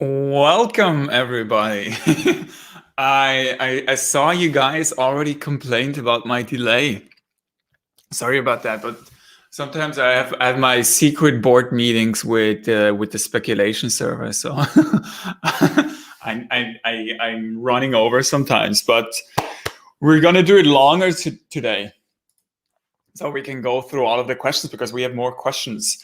Welcome, everybody. I saw you guys already complained about my delay. Sorry about that, but sometimes I have my secret board meetings with the speculation server, so I'm running over sometimes. But we're gonna do it longer today, so we can go through all of the questions because we have more questions.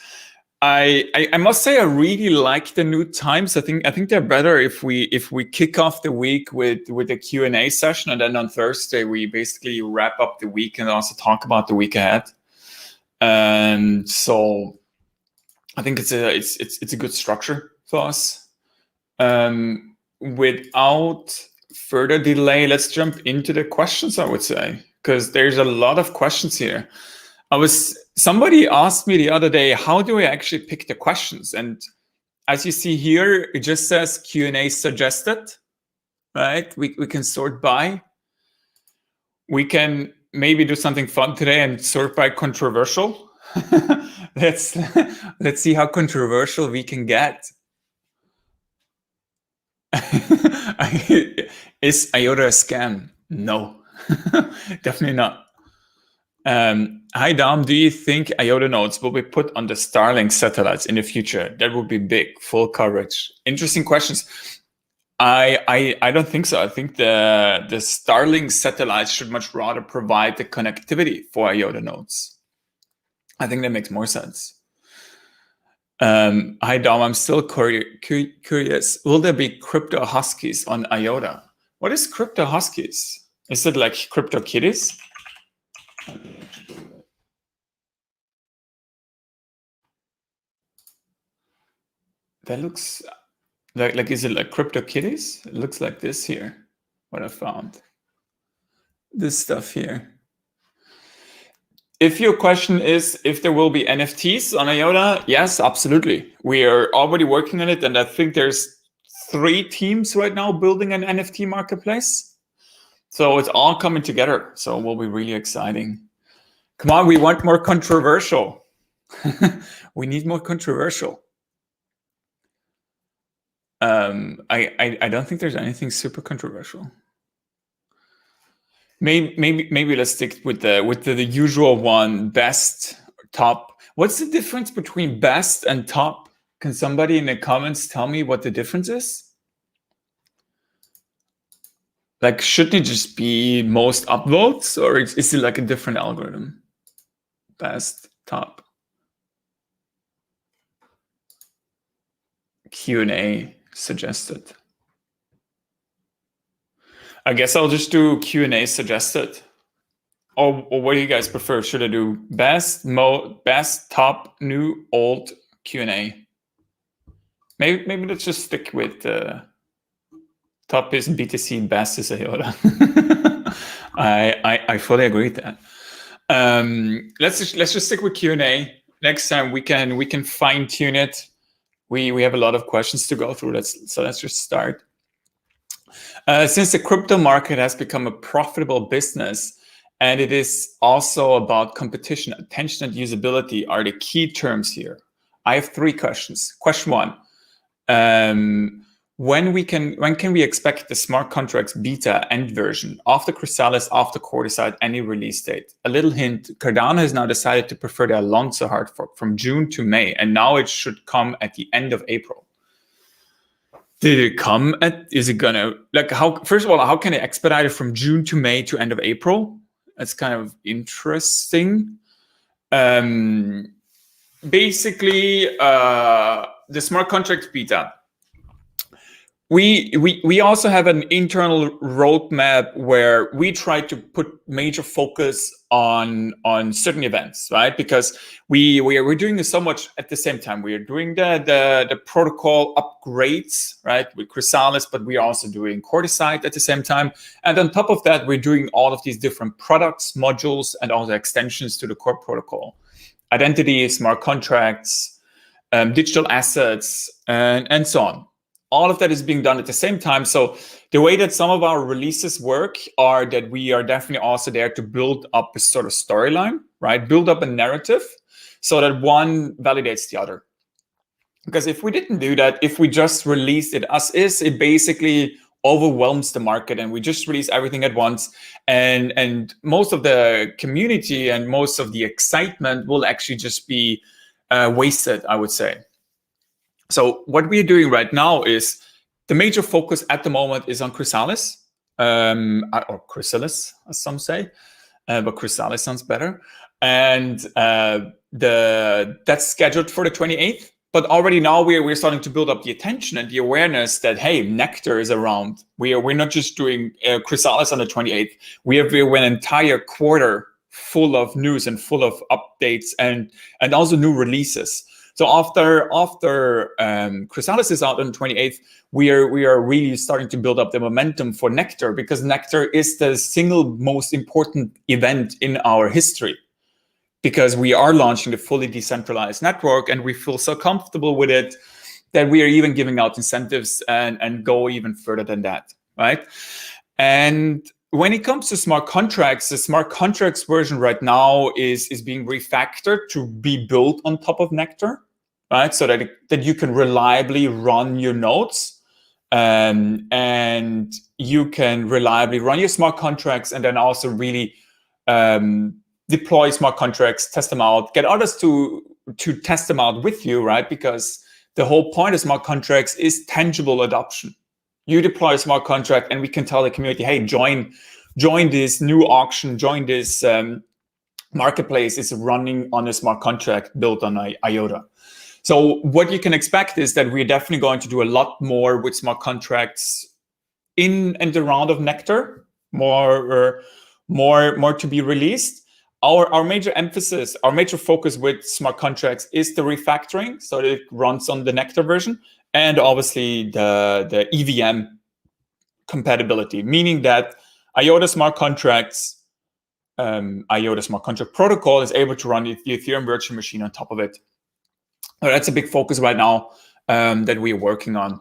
I must say I really like the new times. I think they're better if we kick off the week with a Q&A session, and then on Thursday we basically wrap up the week and also talk about the week ahead. And so I think it's a good structure for us. Without further delay, let's jump into the questions, I would say, because there's a lot of questions here. Somebody asked me the other day, how do I actually pick the questions? And as you see here, it just says Q&A suggested, right? We can sort by. We can maybe do something fun today and sort by controversial. Let's see how controversial we can get. Is IOTA a scam? No, definitely not. Hi Dom, do you think IOTA nodes will be put on the Starlink satellites in the future? That would be big, full coverage. Interesting questions. I don't think so. I think the Starlink satellites should much rather provide the connectivity for IOTA nodes. I think that makes more sense. Hi Dom, I'm still curious. Will there be crypto huskies on IOTA? What is crypto huskies? Is it like crypto kitties? That looks like is it like crypto kitties? It looks like this here, what I found. This stuff here. If your question is if there will be NFTs on IOTA, yes, absolutely. We are already working on it, and I think there's 3 teams right now building an NFT marketplace. So it's all coming together. So it will be really exciting. Come on, we want more controversial. We need more controversial. I don't think there's anything super controversial. Maybe let's stick with the usual one, best, top. What's the difference between best and top? Can somebody in the comments tell me what the difference is? Like, shouldn't it just be most upvotes, or is it like a different algorithm? Best, top. Q&A suggested. I guess I'll just do Q&A suggested. Or what do you guys prefer? Should I do best, top, new, old, Q&A? Maybe let's just stick with top is BTC, best is IOTA. I fully agree with that. Let's just stick with Q&A. Next time we can fine tune it. We have a lot of questions to go through. Let's just start. Since the crypto market has become a profitable business, and it is also about competition, attention, and usability are the key terms here. I have 3 questions. Question 1. When can we expect the smart contracts beta end version of the Chrysalis, of the core decide any release date? A little hint, Cardano has now decided to prefer the Alonso hard fork from June to May, and now it should come at the end of April. Did it come at, is it gonna, like, how, first of all, how can it expedite it from June to May to end of April? That's kind of interesting. Basically, the smart contracts beta. We also have an internal roadmap where we try to put major focus on certain events, right? Because we're doing this so much at the same time. We are doing the protocol upgrades, right, with Chrysalis, but we are also doing Corticide at the same time. And on top of that, we're doing all of these different products, modules, and all the extensions to the core protocol. Identity, smart contracts, digital assets, and so on. All of that is being done at the same time. So the way that some of our releases work are that we are definitely also there to build up a sort of storyline, right? Build up a narrative so that one validates the other. Because if we didn't do that, if we just released it as is, it basically overwhelms the market, and we just release everything at once, and most of the community and most of the excitement will actually just be wasted, I would say. So what we're doing right now is the major focus at the moment is on Chrysalis, or Chrysalis, as some say, but Chrysalis sounds better. And that's scheduled for the 28th. But already now we're starting to build up the attention and the awareness that, hey, Nectar is around. We're not just doing Chrysalis on the 28th. We have an entire quarter full of news and full of updates and also new releases. So after Chrysalis is out on the 28th, we are really starting to build up the momentum for Nectar, because Nectar is the single most important event in our history. Because we are launching the fully decentralized network, and we feel so comfortable with it that we are even giving out incentives and go even further than that, right? And when it comes to smart contracts, the smart contracts version right now is being refactored to be built on top of Nectar, right? So that you can reliably run your nodes, and you can reliably run your smart contracts, and then also really deploy smart contracts, test them out, get others to test them out with you, right? Because the whole point of smart contracts is tangible adoption. You deploy a smart contract, and we can tell the community, hey, join this new auction, join this marketplace is running on a smart contract built on IOTA. So what you can expect is that we're definitely going to do a lot more with smart contracts in and around of Nectar, more to be released. Our major emphasis, our major focus with smart contracts is the refactoring, so that it runs on the Nectar version, and obviously the EVM compatibility, meaning that IOTA smart contracts, IOTA smart contract protocol is able to run the Ethereum virtual machine on top of it. So that's a big focus right now that we're working on.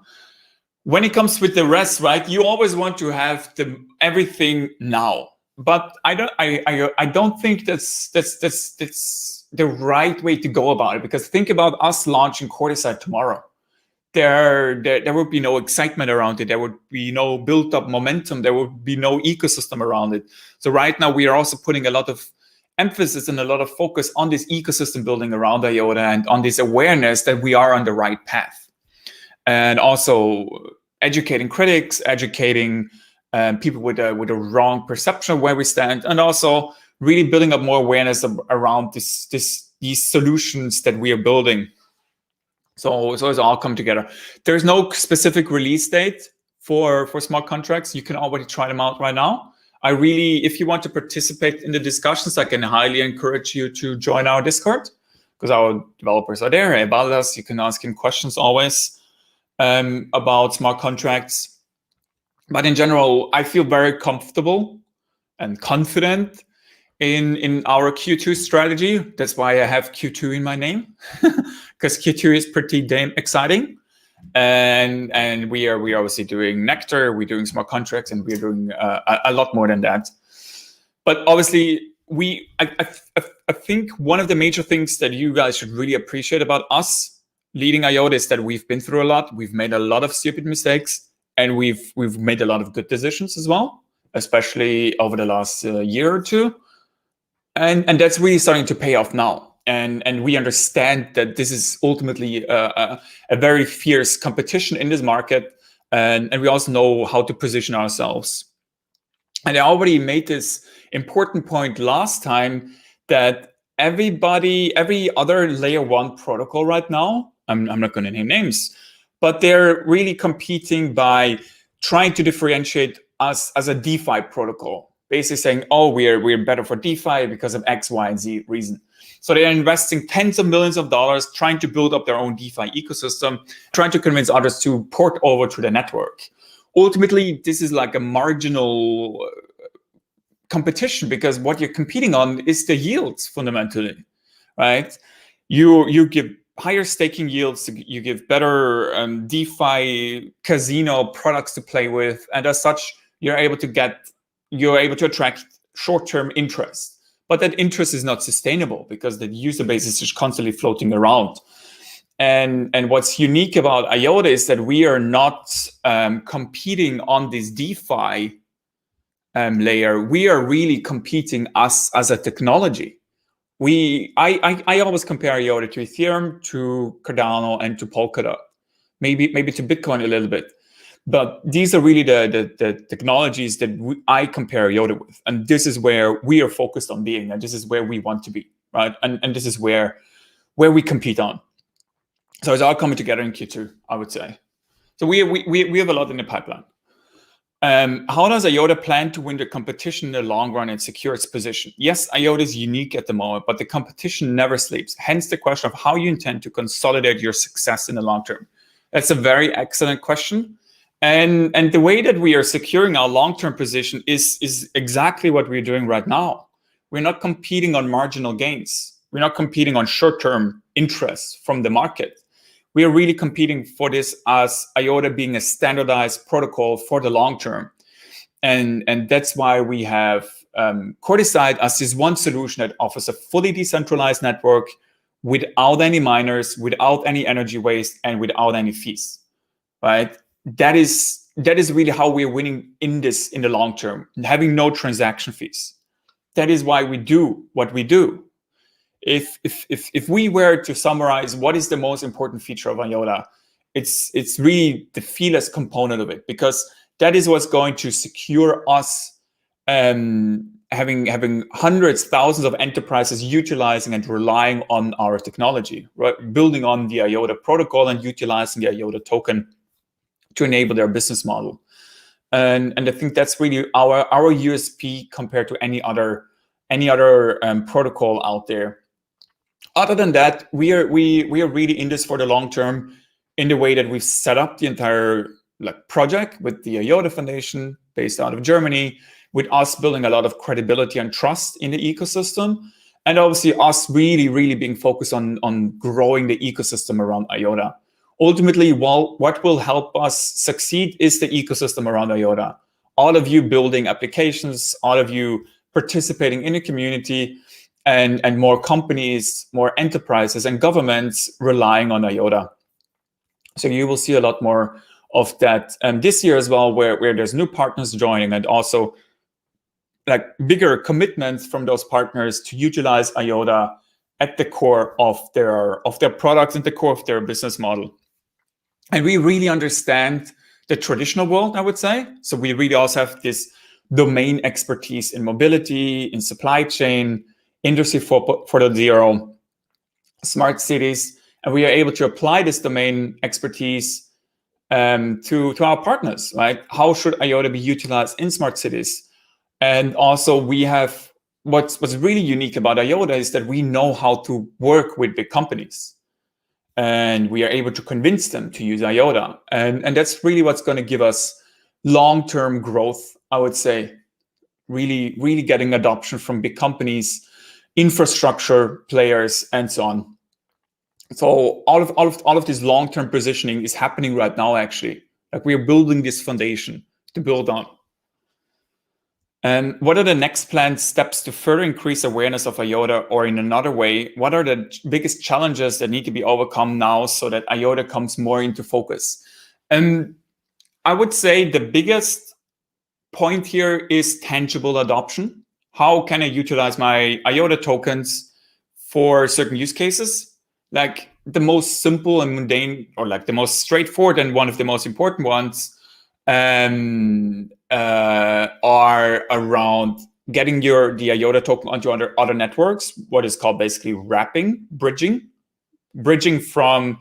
When it comes with the rest, right, you always want to have everything now. But I don't think that's the right way to go about it, because think about us launching Courtside tomorrow. There would be no excitement around it. There would be no built up momentum. There would be no ecosystem around it. So right now we are also putting a lot of emphasis and a lot of focus on this ecosystem building around IOTA, and on this awareness that we are on the right path, and also educating critics, educating people with a wrong perception of where we stand, and also really building up more awareness around these solutions that we are building. So it's all come together. There's no specific release date for smart contracts. You can already try them out right now. If you want to participate in the discussions, I can highly encourage you to join our Discord, because our developers are there. Hey, Baldas, you can ask him questions always about smart contracts. But in general, I feel very comfortable and confident in our Q2 strategy. That's why I have Q2 in my name, because Q2 is pretty damn exciting. And we are obviously doing Nectar, we're doing smart contracts, and we're doing a lot more than that. But obviously, I think one of the major things that you guys should really appreciate about us leading IOTA is that we've been through a lot. We've made a lot of stupid mistakes. And we've made a lot of good decisions as well, especially over the last year or two. And that's really starting to pay off now. And we understand that this is ultimately a very fierce competition in this market. And we also know how to position ourselves. And I already made this important point last time that every other layer 1 protocol right now, I'm not going to name names, but they're really competing by trying to differentiate us as a DeFi protocol, basically saying, oh, we're better for DeFi because of X, Y, and Z reason. So they're investing tens of millions of dollars trying to build up their own DeFi ecosystem, trying to convince others to port over to the network. Ultimately, this is like a marginal competition, because what you're competing on is the yields fundamentally, right? You give higher staking yields, you give better DeFi casino products to play with, and as such, you're able to attract short-term interest. But that interest is not sustainable, because the user base is just constantly floating around. And what's unique about IOTA is that we are not competing on this DeFi layer. We are really competing us as a technology. I always compare IOTA to Ethereum, to Cardano, and to Polkadot, maybe to Bitcoin a little bit. But these are really the technologies that I compare IOTA with, and this is where we are focused on being, and this is where we want to be, right? And this is where we compete on. So it's all coming together in Q2, I would say. So we have a lot in the pipeline. How does IOTA plan to win the competition in the long run and secure its position? Yes, IOTA is unique at the moment, but the competition never sleeps. Hence the question of how you intend to consolidate your success in the long term. That's a very excellent question. And the way that we are securing our long-term position is exactly what we're doing right now. We're not competing on marginal gains. We're not competing on short-term interest from the market. We are really competing for this as IOTA being a standardized protocol for the long term. And that's why we have Corticide as this one solution that offers a fully decentralized network without any miners, without any energy waste, and without any fees, right? That is really how we're winning in the long term, having no transaction fees. That is why we do what we do. If we were to summarize what is the most important feature of IOTA, it's really the feeless component of it, because that is what's going to secure us having hundreds, thousands of enterprises utilizing and relying on our technology, right? Building on the IOTA protocol and utilizing the IOTA token to enable their business model. And I think that's really our USP compared to any other protocol out there. Other than that, we are really in this for the long term, in the way that we've set up the entire project with the IOTA Foundation based out of Germany, with us building a lot of credibility and trust in the ecosystem, and obviously us really being focused on growing the ecosystem around IOTA. Ultimately, what will help us succeed is the ecosystem around IOTA. All of you building applications, all of you participating in the community, and more companies, more enterprises and governments relying on IOTA. So you will see a lot more of that this year as well, where there's new partners joining, and also bigger commitments from those partners to utilize IOTA at the core of their products and the core of their business model. And we really understand the traditional world, I would say. So we really also have this domain expertise in mobility, in supply chain, Industry 4.0, smart cities, and we are able to apply this domain expertise to our partners, right? How should IOTA be utilized in smart cities? And also we have, what's really unique about IOTA is that we know how to work with big companies, and we are able to convince them to use IOTA. And that's really what's going to give us long-term growth, I would say, really getting adoption from big companies, infrastructure players, and so on. So all of this long-term positioning is happening right now, actually. We are building this foundation to build on. And what are the next planned steps to further increase awareness of IOTA, or in another way, what are the biggest challenges that need to be overcome now so that IOTA comes more into focus? And I would say the biggest point here is tangible adoption. How can I utilize my IOTA tokens for certain use cases? Like the most simple and mundane, or the most straightforward and one of the most important ones, are around getting the IOTA token onto other networks, what is called basically wrapping, bridging from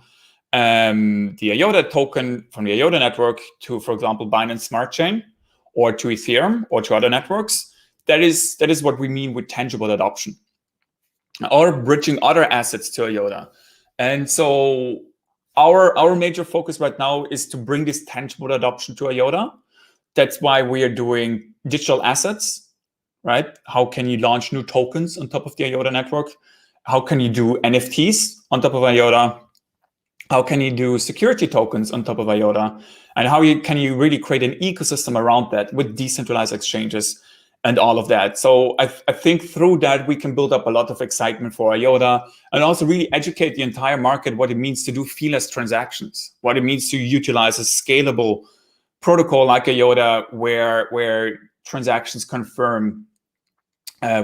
the IOTA token from the IOTA network to, for example, Binance Smart Chain, or to Ethereum, or to other networks. That is what we mean with tangible adoption, or bridging other assets to IOTA. And so our major focus right now is to bring this tangible adoption to IOTA. That's why we are doing digital assets, right? How can you launch new tokens on top of the IOTA network? How can you do NFTs on top of IOTA? How can you do security tokens on top of IOTA? And how can you really create an ecosystem around that with decentralized exchanges and all of that. So I think through that, we can build up a lot of excitement for IOTA and also really educate the entire market what it means to do feeless transactions, what it means to utilize a scalable protocol like IOTA where transactions confirm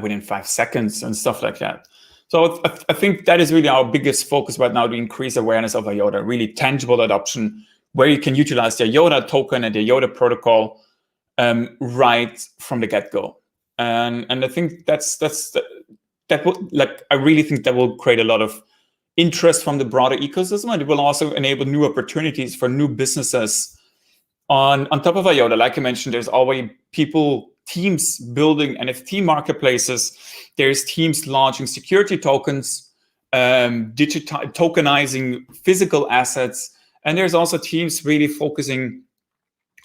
within 5 seconds and stuff like that. So I think that is really our biggest focus right now, to increase awareness of IOTA, really tangible adoption, where you can utilize the IOTA token and the IOTA protocol right from the get-go. And I think that will, like, I really think that will create a lot of interest from the broader ecosystem, and it will also enable new opportunities for new businesses on top of IOTA. Like I mentioned, there's always teams building NFT marketplaces. There's teams launching security tokens, tokenizing physical assets. And there's also teams really focusing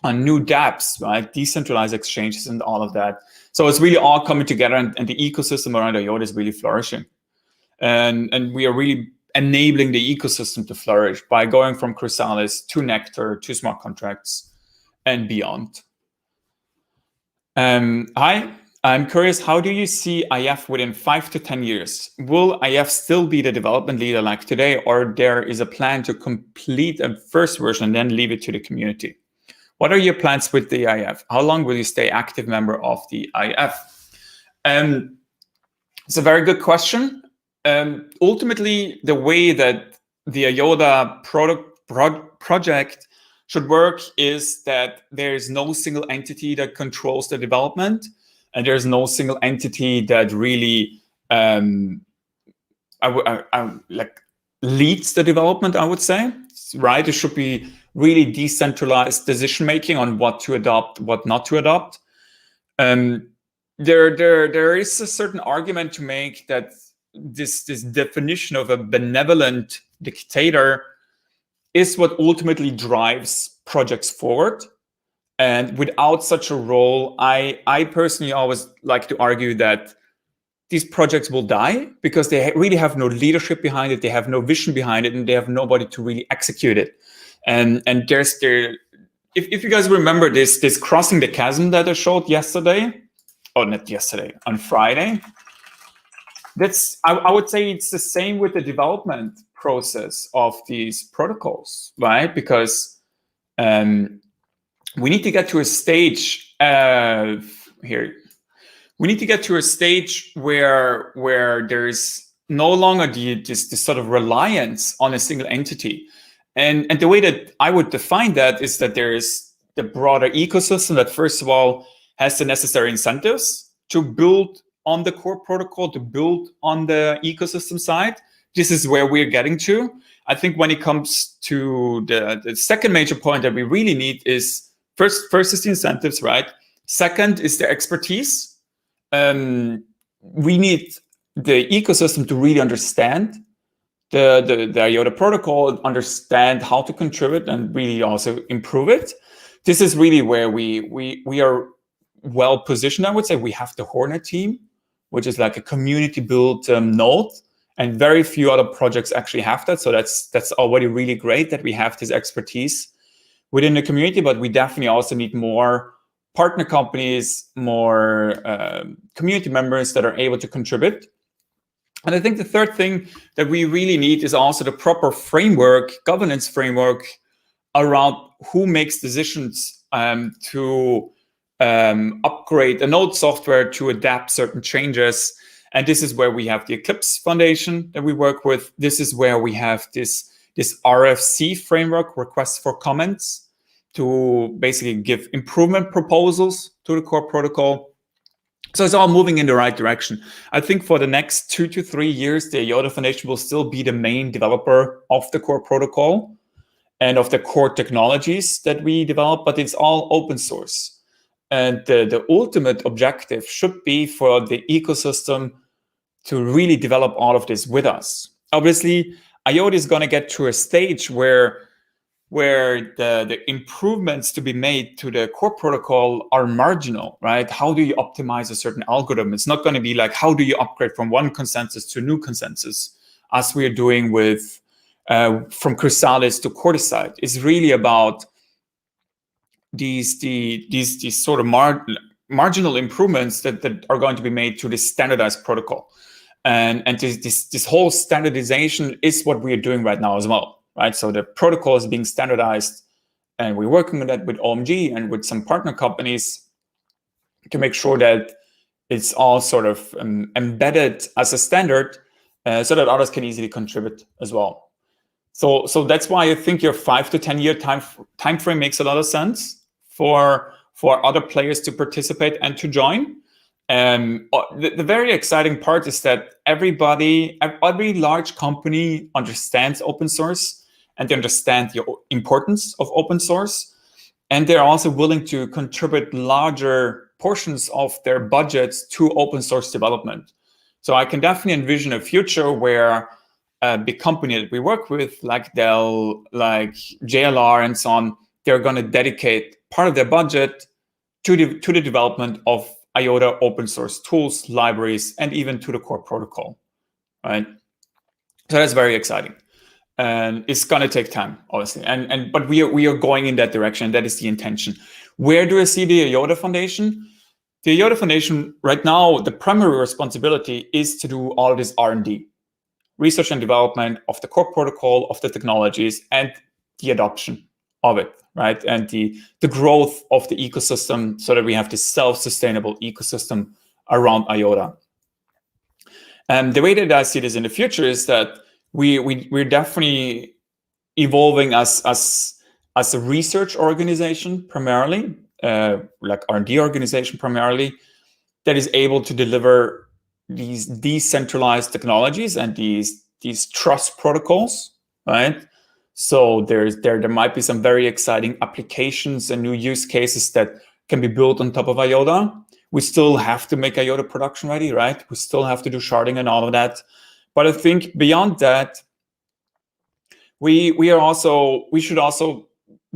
on new dApps, right? Decentralized exchanges and all of that. So it's really all coming together, and the ecosystem around IOTA is really flourishing. And we are really enabling the ecosystem to flourish by going from Chrysalis to Nectar to smart contracts and beyond. Hi, I'm curious, how do you see IF within 5 to 10 years? Will IF still be the development leader like today, or there is a plan to complete a first version and then leave it to the community? What are your plans with the IF? How long will you stay active member of the IF? It's a very good question. Ultimately, the way that the IOTA project should work is that there is no single entity that controls the development, and there's no single entity that really leads the development, I would say, right? It should be really decentralized decision making on what to adopt, what not to adopt. There is a certain argument to make that this definition of a benevolent dictator is what ultimately drives projects forward. And without such a role, I personally always like to argue that these projects will die because they really have no leadership behind it, they have no vision behind it, and they have nobody to really execute it. And if you guys remember this crossing the chasm that I showed yesterday, on Friday, I would say it's the same with the development process of these protocols, right? Because we need to get to a stage We need to get to a stage where there's no longer this sort of reliance on a single entity. And the way that I would define that is that there is the broader ecosystem that, first of all, has the necessary incentives to build on the core protocol, to build on the ecosystem side. This is where we're getting to. I think when it comes to the second major point that we really need is first is the incentives, right? Second is the expertise. We need the ecosystem to really understand the IOTA protocol, understand how to contribute, and really also improve it. This is really where we are well positioned. I would say we have the Hornet team, which is like a community built node, and very few other projects actually have that. So that's already really great that we have this expertise within the community, but we definitely also need more partner companies, more community members that are able to contribute. And I think the third thing that we really need is also the proper framework, governance framework around who makes decisions to upgrade the node software to adapt certain changes. And this is where we have the Eclipse Foundation that we work with. This is where we have this RFC framework, requests for comments, to basically give improvement proposals to the core protocol. So it's all moving in the right direction. I think for the next 2 to 3 years, the IOTA Foundation will still be the main developer of the core protocol and of the core technologies that we develop, but it's all open source. And the ultimate objective should be for the ecosystem to really develop all of this with us. Obviously, IOTA is going to get to a stage where the improvements to be made to the core protocol are marginal, right? How do you optimize a certain algorithm? It's not going to be like, how do you upgrade from one consensus to a new consensus, as we are doing with from Chrysalis to Corticide. It's really about these sort of marginal improvements that are going to be made to this standardized protocol. And this whole standardization is what we are doing right now as well, right? So the protocol is being standardized, and we're working on that with OMG and with some partner companies to make sure that it's all sort of embedded as a standard, so that others can easily contribute as well. So that's why I think your 5 to 10 year time frame makes a lot of sense for other players to participate and to join. The very exciting part is that every large company understands open source, and they understand the importance of open source, and they're also willing to contribute larger portions of their budgets to open source development. So I can definitely envision a future where a big company that we work with, like Dell, like JLR and so on, they're going to dedicate part of their budget to the development of IOTA open source tools, libraries, and even to the core protocol, right? So that's very exciting. And it's going to take time, obviously. But we are going in that direction. That is the intention. Where do I see the IOTA Foundation? The IOTA Foundation, right now, the primary responsibility is to do all this R&D, research and development of the core protocol, of the technologies, and the adoption of it, right? And the growth of the ecosystem, so that we have this self-sustainable ecosystem around IOTA. And the way that I see this in the future is that we're definitely evolving as a research organization primarily, like R&D organization primarily, that is able to deliver these decentralized technologies and these trust protocols, right? So there might be some very exciting applications and new use cases that can be built on top of IOTA. We still have to make IOTA production ready, right? We still have to do sharding and all of that. But I think beyond that, we should also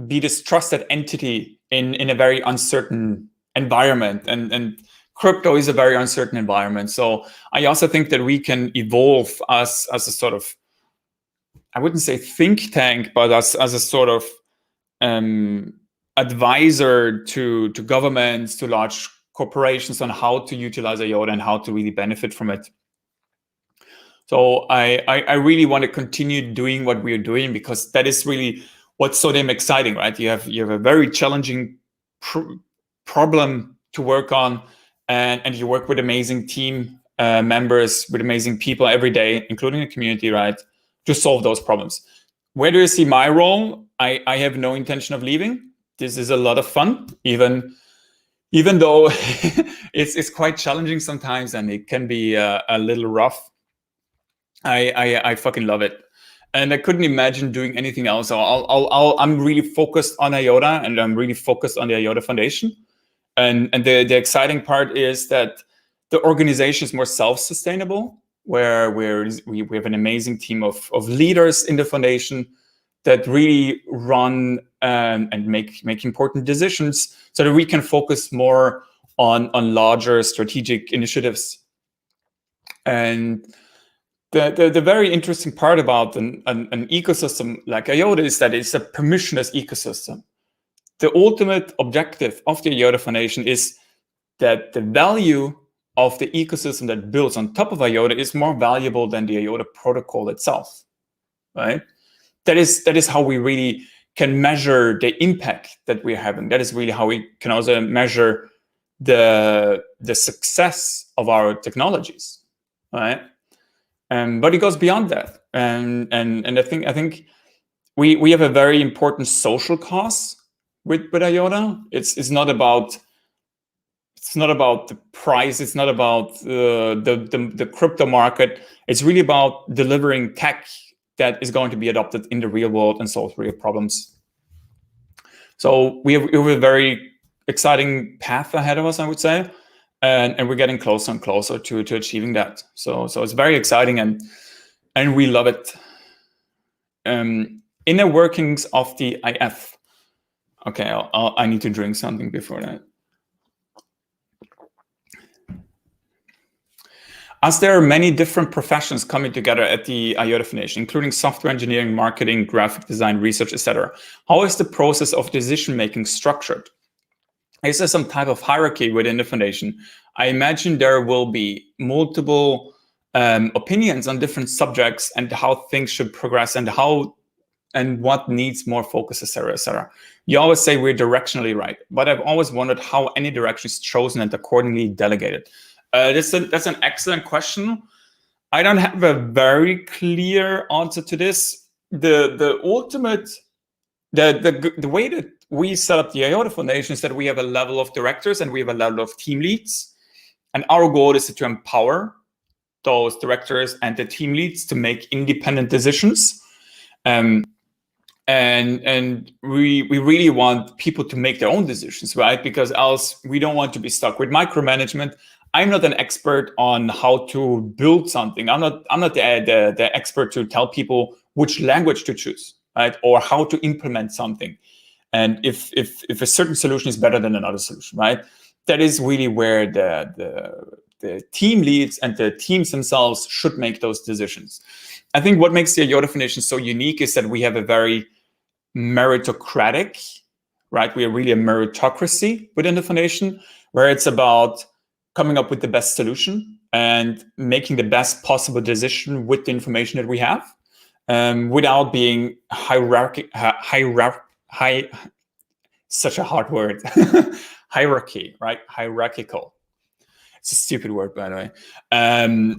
be this trusted entity in a very uncertain environment, and crypto is a very uncertain environment. So I also think that we can evolve as a sort of, I wouldn't say think tank, but as a sort of advisor to governments, to large corporations on how to utilize IOTA and how to really benefit from it. So I really want to continue doing what we're doing, because that is really what's so damn exciting, right? You have a very challenging problem to work on, and you work with amazing team members, with amazing people every day, including the community, right, to solve those problems. Where do you see my role? I have no intention of leaving. This is a lot of fun, even though it's quite challenging sometimes, and it can be a little rough. I fucking love it, and I couldn't imagine doing anything else. So I'm really focused on IOTA, and I'm really focused on the IOTA Foundation. And the exciting part is that the organization is more self-sustainable, where we have an amazing team of leaders in the foundation that really run and make important decisions, so that we can focus more on larger strategic initiatives. And the very interesting part about an ecosystem like IOTA is that it's a permissionless ecosystem. The ultimate objective of the IOTA Foundation is that the value of the ecosystem that builds on top of IOTA is more valuable than the IOTA protocol itself, right? That is how we really can measure the impact that we're having. That is really how we can also measure the success of our technologies, right? But it goes beyond that, and I think we have a very important social cause with IOTA. It's not about the price. It's not about the crypto market. It's really about delivering tech that is going to be adopted in the real world and solve real problems. So we have a very exciting path ahead of us, I would say. And we're getting closer and closer to achieving that. So it's very exciting, and we love it. Inner workings of the IF. Okay, I need to drink something before that. As there are many different professions coming together at the IOTA Foundation, including software engineering, marketing, graphic design, research, etc., how is the process of decision-making structured? is there some type of hierarchy within the foundation? I imagine there will be multiple opinions on different subjects and how things should progress and what needs more focus, etc., etc. You always say we're directionally right, but I've always wondered how any direction is chosen and accordingly delegated. That's an excellent question. I don't have a very clear answer to this. The way that we set up the IOTA Foundation is that we have a level of directors and we have a level of team leads, and our goal is to empower those directors and the team leads to make independent decisions. And we really want people to make their own decisions, right? Because else we don't want to be stuck with micromanagement. I'm not an expert on how to build something. I'm not the expert to tell people which language to choose, right? Or how to implement something. And if a certain solution is better than another solution, right? That is really where the team leads and the teams themselves should make those decisions. I think what makes the IOTA Foundation so unique is that we have a very meritocratic, right? We are really a meritocracy within the foundation, where it's about coming up with the best solution and making the best possible decision with the information that we have, without being such a hard word, hierarchy, right? Hierarchical. It's a stupid word, by the way,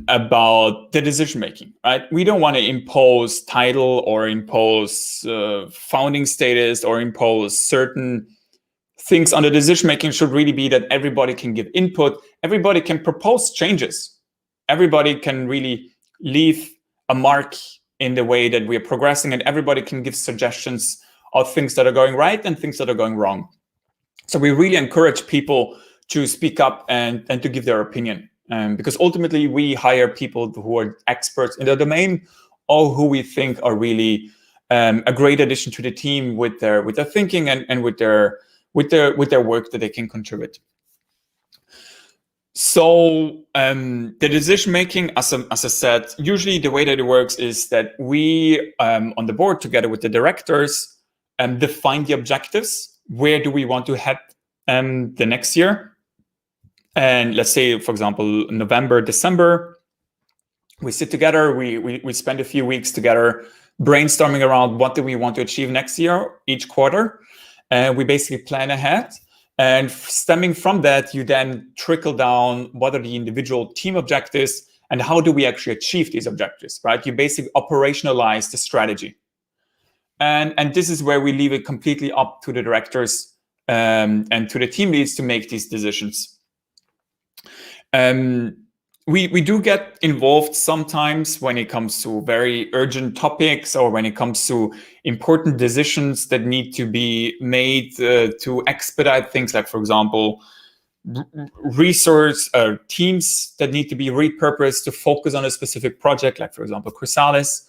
about the decision making, right? We don't want to impose title or impose founding status or impose certain things on the decision making. Should really be that everybody can give input, everybody can propose changes, everybody can really leave a mark in the way that we are progressing, and everybody can give suggestions of things that are going right and things that are going wrong. So we really encourage people to speak up and to give their opinion, because ultimately we hire people who are experts in their domain or who we think are really a great addition to the team with their thinking and with their work that they can contribute. So the decision making, as I said, usually the way that it works is that we on the board together with the directors define the objectives. Where do we want to head the next year? And let's say, for example, November, December, we sit together, we spend a few weeks together brainstorming around what do we want to achieve next year, each quarter. And we basically plan ahead. And stemming from that, you then trickle down what are the individual team objectives and how do we actually achieve these objectives, right? You basically operationalize the strategy. And this is where we leave it completely up to the directors and to the team leads to make these decisions. We do get involved sometimes when it comes to very urgent topics or when it comes to important decisions that need to be made to expedite things, like, for example, resource teams that need to be repurposed to focus on a specific project, like, for example, Chrysalis.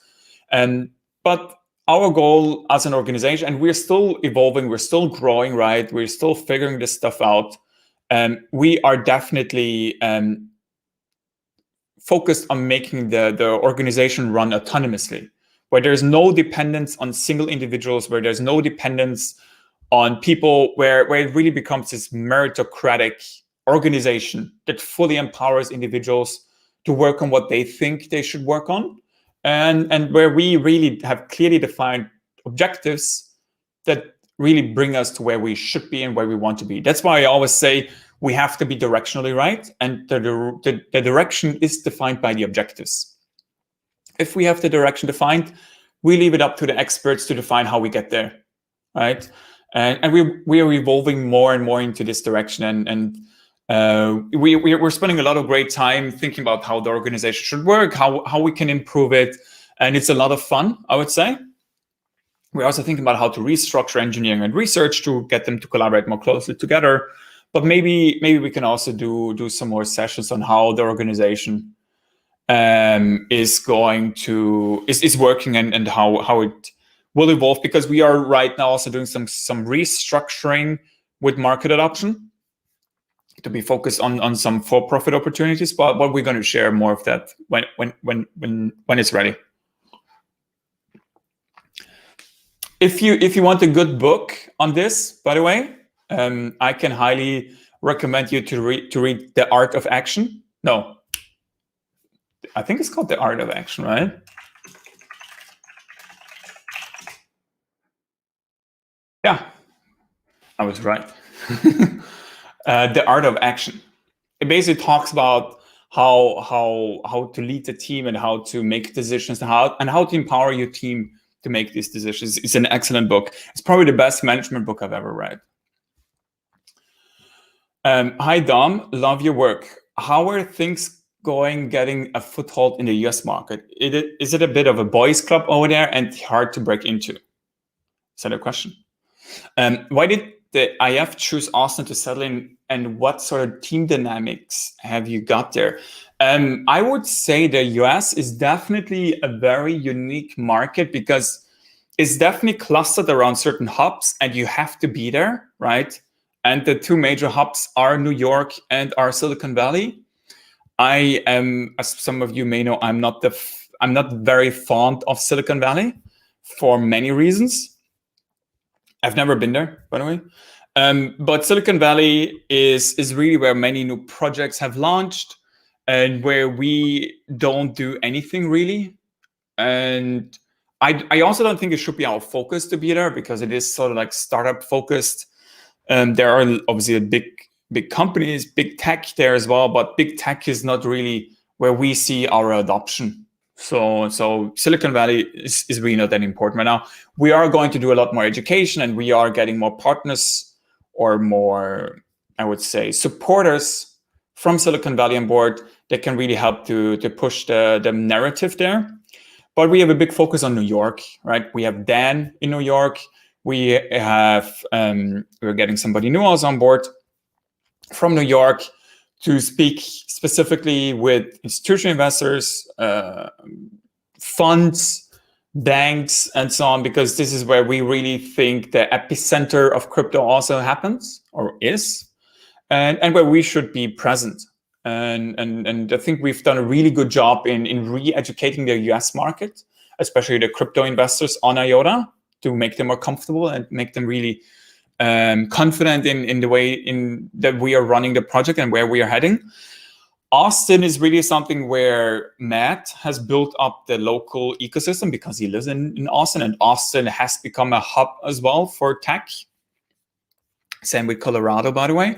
But our goal as an organization, and we're still evolving, we're still growing, right? We're still figuring this stuff out. We are definitely focused on making the organization run autonomously, where there's no dependence on single individuals, where there's no dependence on people, where it really becomes this meritocratic organization that fully empowers individuals to work on what they think they should work on, and where we really have clearly defined objectives that really bring us to where we should be and where we want to be. That's why I always say we have to be directionally right, and the direction is defined by the objectives. If we have the direction defined, we leave it up to the experts to define how we get there, right? And we are evolving more and more into this direction, and we're spending a lot of great time thinking about how the organization should work, how we can improve it, and it's a lot of fun, I would say. We're also thinking about how to restructure engineering and research to get them to collaborate more closely together. But maybe we can also do some more sessions on how the organization is working and how it will evolve, because we are right now also doing some restructuring with market adoption to be focused on some for-profit opportunities. But we're going to share more of that when it's ready. If you want a good book on this, by the way, I can highly recommend you to read The Art of Action. No, I think it's called The Art of Action, right? Yeah, I was right. The Art of Action. It basically talks about how to lead the team and how to make decisions and how to empower your team to make these decisions. It's an excellent book. It's probably the best management book I've ever read. Hi Dom, love your work. How are things going getting a foothold in the US market? Is it a bit of a boys club over there and hard to break into? Is that a question? Why did the IF choose Austin to settle in, and what sort of team dynamics have you got there? I would say the US is definitely a very unique market because it's definitely clustered around certain hubs and you have to be there, right? And the two major hubs are New York and our Silicon Valley. I am, as some of you may know, I'm not very fond of Silicon Valley for many reasons. I've never been there, by the way. But Silicon Valley is really where many new projects have launched and where we don't do anything really. And I also don't think it should be our focus to be there because it is sort of like startup focused. There are obviously big companies, big tech there as well, but big tech is not really where we see our adoption. So Silicon Valley is really not that important right now. We are going to do a lot more education and we are getting more partners or more, I would say, supporters from Silicon Valley on board that can really help to push the narrative there. But we have a big focus on New York, right? We have Dan in New York. We have, we're getting somebody new also on board from New York to speak specifically with institutional investors, funds, banks, and so on, because this is where we really think the epicenter of crypto also happens or is, and where we should be present. And I think we've done a really good job in re-educating the US market, especially the crypto investors on IOTA, to make them more comfortable and make them really confident in the way that we are running the project and where we are heading. Austin is really something where Matt has built up the local ecosystem because he lives in Austin, and Austin has become a hub as well for tech. Same with Colorado, by the way.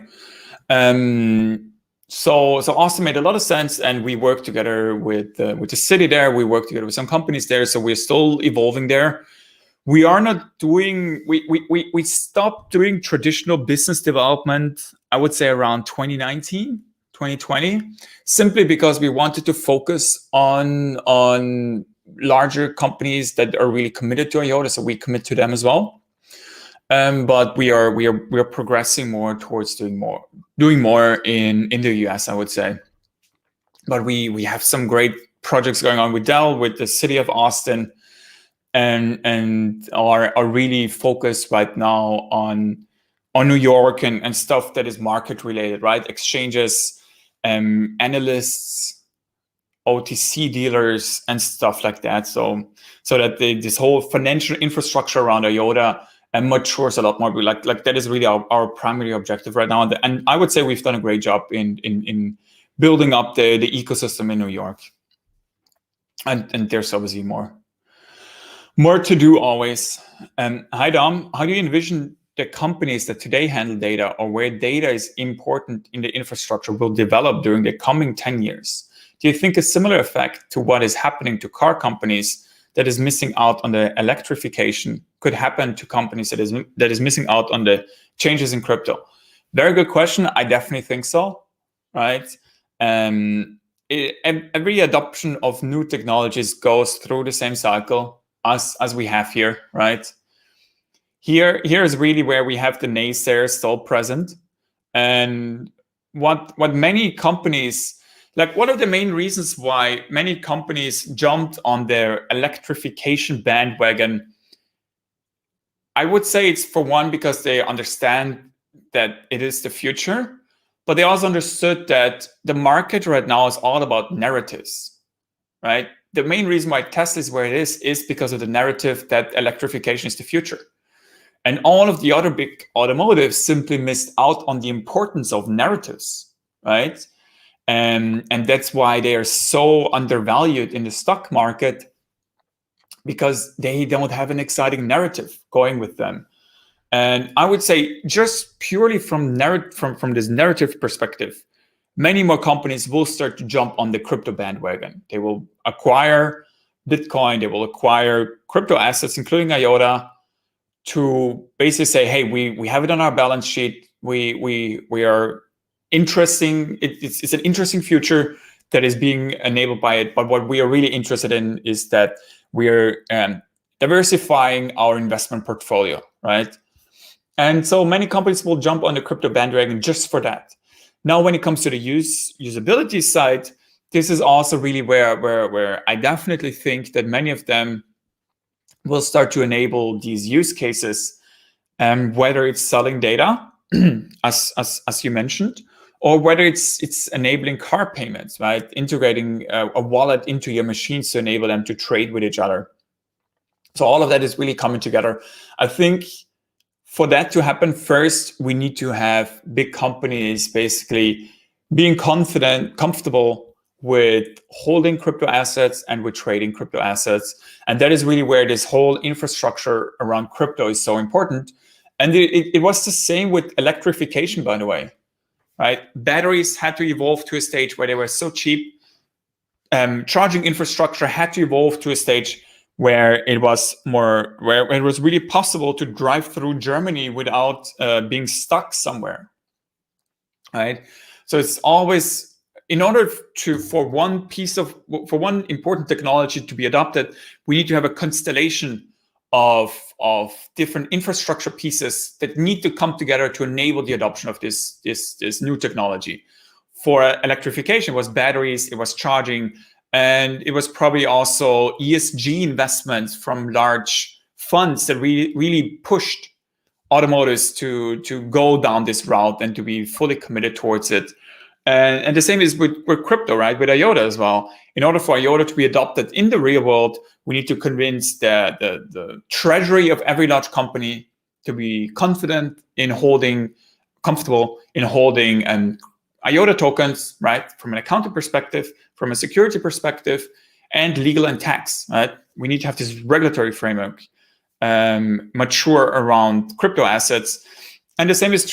So Austin made a lot of sense, and we work together with the city there. We work together with some companies there, so we're still evolving there. We are not doing, we stopped doing traditional business development, I would say around 2019, 2020, simply because we wanted to focus on larger companies that are really committed to IOTA, so we commit to them as well. But we are progressing more towards doing more in the US, I would say. But we have some great projects going on with Dell, with the city of Austin, and are really focused right now on New York and stuff that is market related, right? Exchanges, analysts, OTC dealers, and stuff like that. So that this whole financial infrastructure around IOTA matures a lot more. Like that is really our primary objective right now. And I would say we've done a great job in building up the ecosystem in New York. And there's obviously more to do always. Hi Dom, how do you envision the companies that today handle data or where data is important in the infrastructure will develop during the coming 10 years? Do you think a similar effect to what is happening to car companies that is missing out on the electrification could happen to companies that is missing out on the changes in crypto? Very good question. I definitely think so, right? Every adoption of new technologies goes through the same cycle as we have here, right? Here is really where we have the naysayers still present. And what many companies, like what are the main reasons why many companies jumped on their electrification bandwagon? I would say it's, for one, because they understand that it is the future, but they also understood that the market right now is all about narratives, right? The main reason why Tesla is where it is because of the narrative that electrification is the future. And all of the other big automotives simply missed out on the importance of narratives, right? And that's why they are so undervalued in the stock market, because they don't have an exciting narrative going with them. And I would say, just purely from this narrative perspective, many more companies will start to jump on the crypto bandwagon. They will acquire Bitcoin, they will acquire crypto assets, including IOTA, to basically say, hey, we have it on our balance sheet. We are interesting. It's an interesting future that is being enabled by it. But what we are really interested in is that we are diversifying our investment portfolio, right? And so many companies will jump on the crypto bandwagon just for that. Now, when it comes to the usability side, this is also really where I definitely think that many of them will start to enable these use cases, whether it's selling data, as you mentioned, or whether it's enabling car payments, right? Integrating a wallet into your machines to enable them to trade with each other. So all of that is really coming together. I think for that to happen, first, we need to have big companies basically being comfortable with holding crypto assets and with trading crypto assets. And that is really where this whole infrastructure around crypto is so important. And it was the same with electrification, by the way, right? Batteries had to evolve to a stage where they were so cheap. Charging infrastructure had to evolve to a stage where it was really possible to drive through Germany without being stuck somewhere, right? So it's always, in order for one important technology to be adopted, we need to have a constellation of different infrastructure pieces that need to come together to enable the adoption of this new technology. For electrification, it was batteries, it was charging, and it was probably also ESG investments from large funds that really pushed automotives to go down this route and to be fully committed towards it. And the same is with crypto, right? With IOTA as well. In order for IOTA to be adopted in the real world, we need to convince the treasury of every large company to be comfortable in holding IOTA tokens, right? From an accounting perspective, from a security perspective, and legal and tax, right? We need to have this regulatory framework mature around crypto assets. And the same is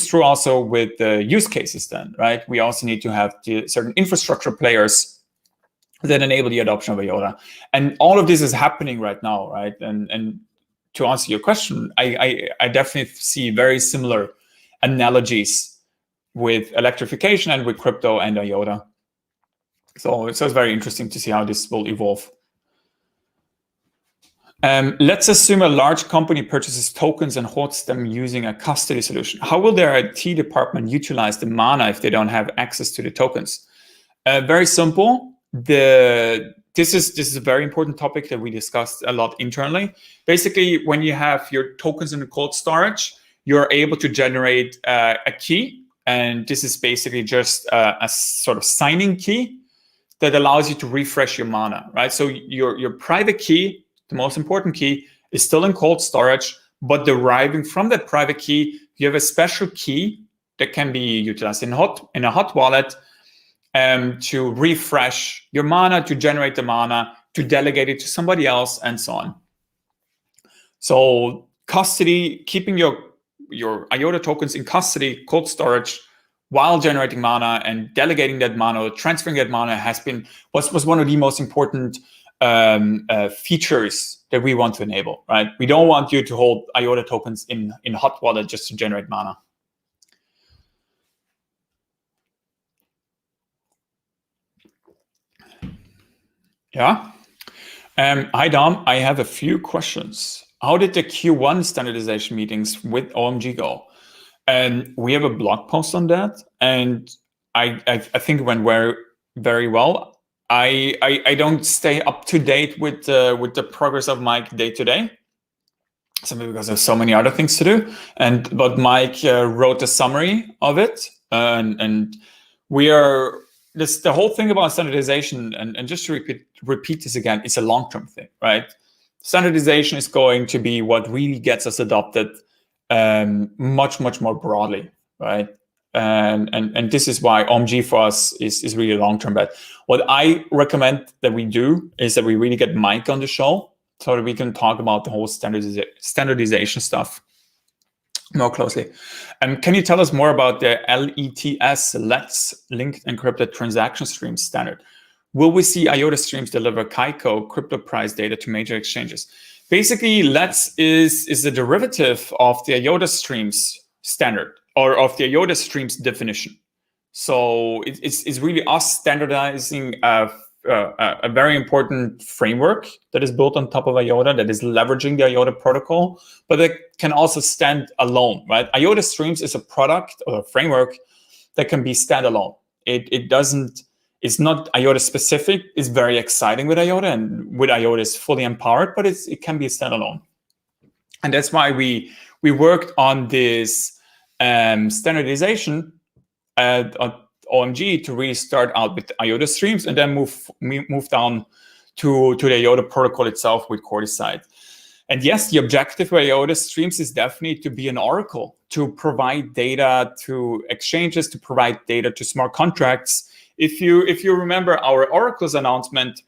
true also with the use cases then, right? We also need to have certain infrastructure players that enable the adoption of IOTA. And all of this is happening right now, right? And to answer your question, I definitely see very similar analogies with electrification and with crypto and IOTA. So it's very interesting to see how this will evolve. Let's assume a large company purchases tokens and holds them using a custody solution. How will their IT department utilize the mana if they don't have access to the tokens? Very simple. This is a very important topic that we discussed a lot internally. Basically, when you have your tokens in the cold storage, you're able to generate a key. And this is basically just a sort of signing key that allows you to refresh your mana, right? So your private key, the most important key, is still in cold storage, but deriving from that private key, you have a special key that can be utilized in a hot wallet to refresh your mana, to generate the mana, to delegate it to somebody else, and so on. So custody, keeping your IOTA tokens in custody, cold storage, while generating mana and delegating that mana, transferring that mana was one of the most important features that we want to enable, right? We don't want you to hold IOTA tokens in hot wallet just to generate mana. Yeah. Hi, Dom. I have a few questions. How did the Q1 standardization meetings with OMG go? And we have a blog post on that, and I think it went very well. I don't stay up to date with the progress of Mike day to day, simply because there's so many other things to do. But Mike wrote a summary of it, and we are the whole thing about standardization. And just to repeat this again, it's a long-term thing, right? Standardization is going to be what really gets us adopted much more broadly, right? And this is why OMG for us is really a long-term bet. What I recommend that we do is that we really get Mike on the show so that we can talk about the whole standardization stuff more closely. Can you tell us more about the LETS, Let's Linked Encrypted Transaction Streams standard? Will we see IOTA streams deliver Kaiko crypto price data to major exchanges? Basically, Let's is a derivative of the IOTA streams standard, or of the IOTA streams definition. So it's really us standardizing a very important framework that is built on top of IOTA, that is leveraging the IOTA protocol, but it can also stand alone, right? IOTA streams is a product or a framework that can be standalone. It's not IOTA specific. It's very exciting with IOTA, and with IOTA is fully empowered, but it can be standalone. And that's why we worked on this standardization at OMG to really start out with IOTA streams and then move down to the IOTA protocol itself with Coordicide. And yes, the objective of IOTA streams is definitely to be an oracle, to provide data to exchanges, to provide data to smart contracts. If you remember our oracles announcement,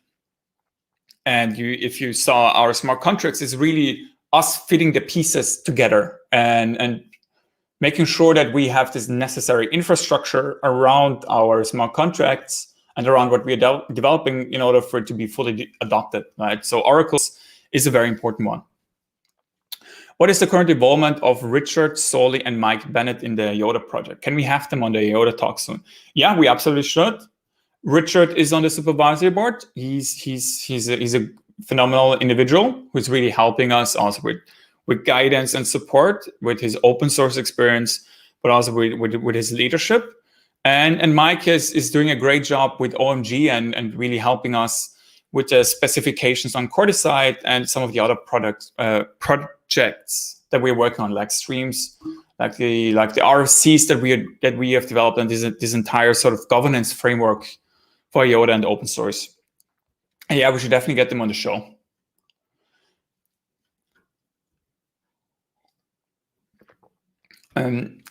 and if you saw our smart contracts, is really us fitting the pieces together and making sure that we have this necessary infrastructure around our smart contracts and around what we are developing in order for it to be fully adopted, right? So oracles is a very important one. What is the current involvement of Richard Soley and Mike Bennett in the IOTA project? Can we have them on the IOTA Talks soon? Yeah, we absolutely should. Richard is on the supervisory board. He's a phenomenal individual who's really helping us also with guidance and support, with his open source experience, but also with his leadership. And Mike is doing a great job with OMG and really helping us with the specifications on Coordicide and some of the other projects that we're working on, like streams, like the RFCs that we have developed, and this entire sort of governance framework for IOTA and open source. And yeah, we should definitely get them on the show.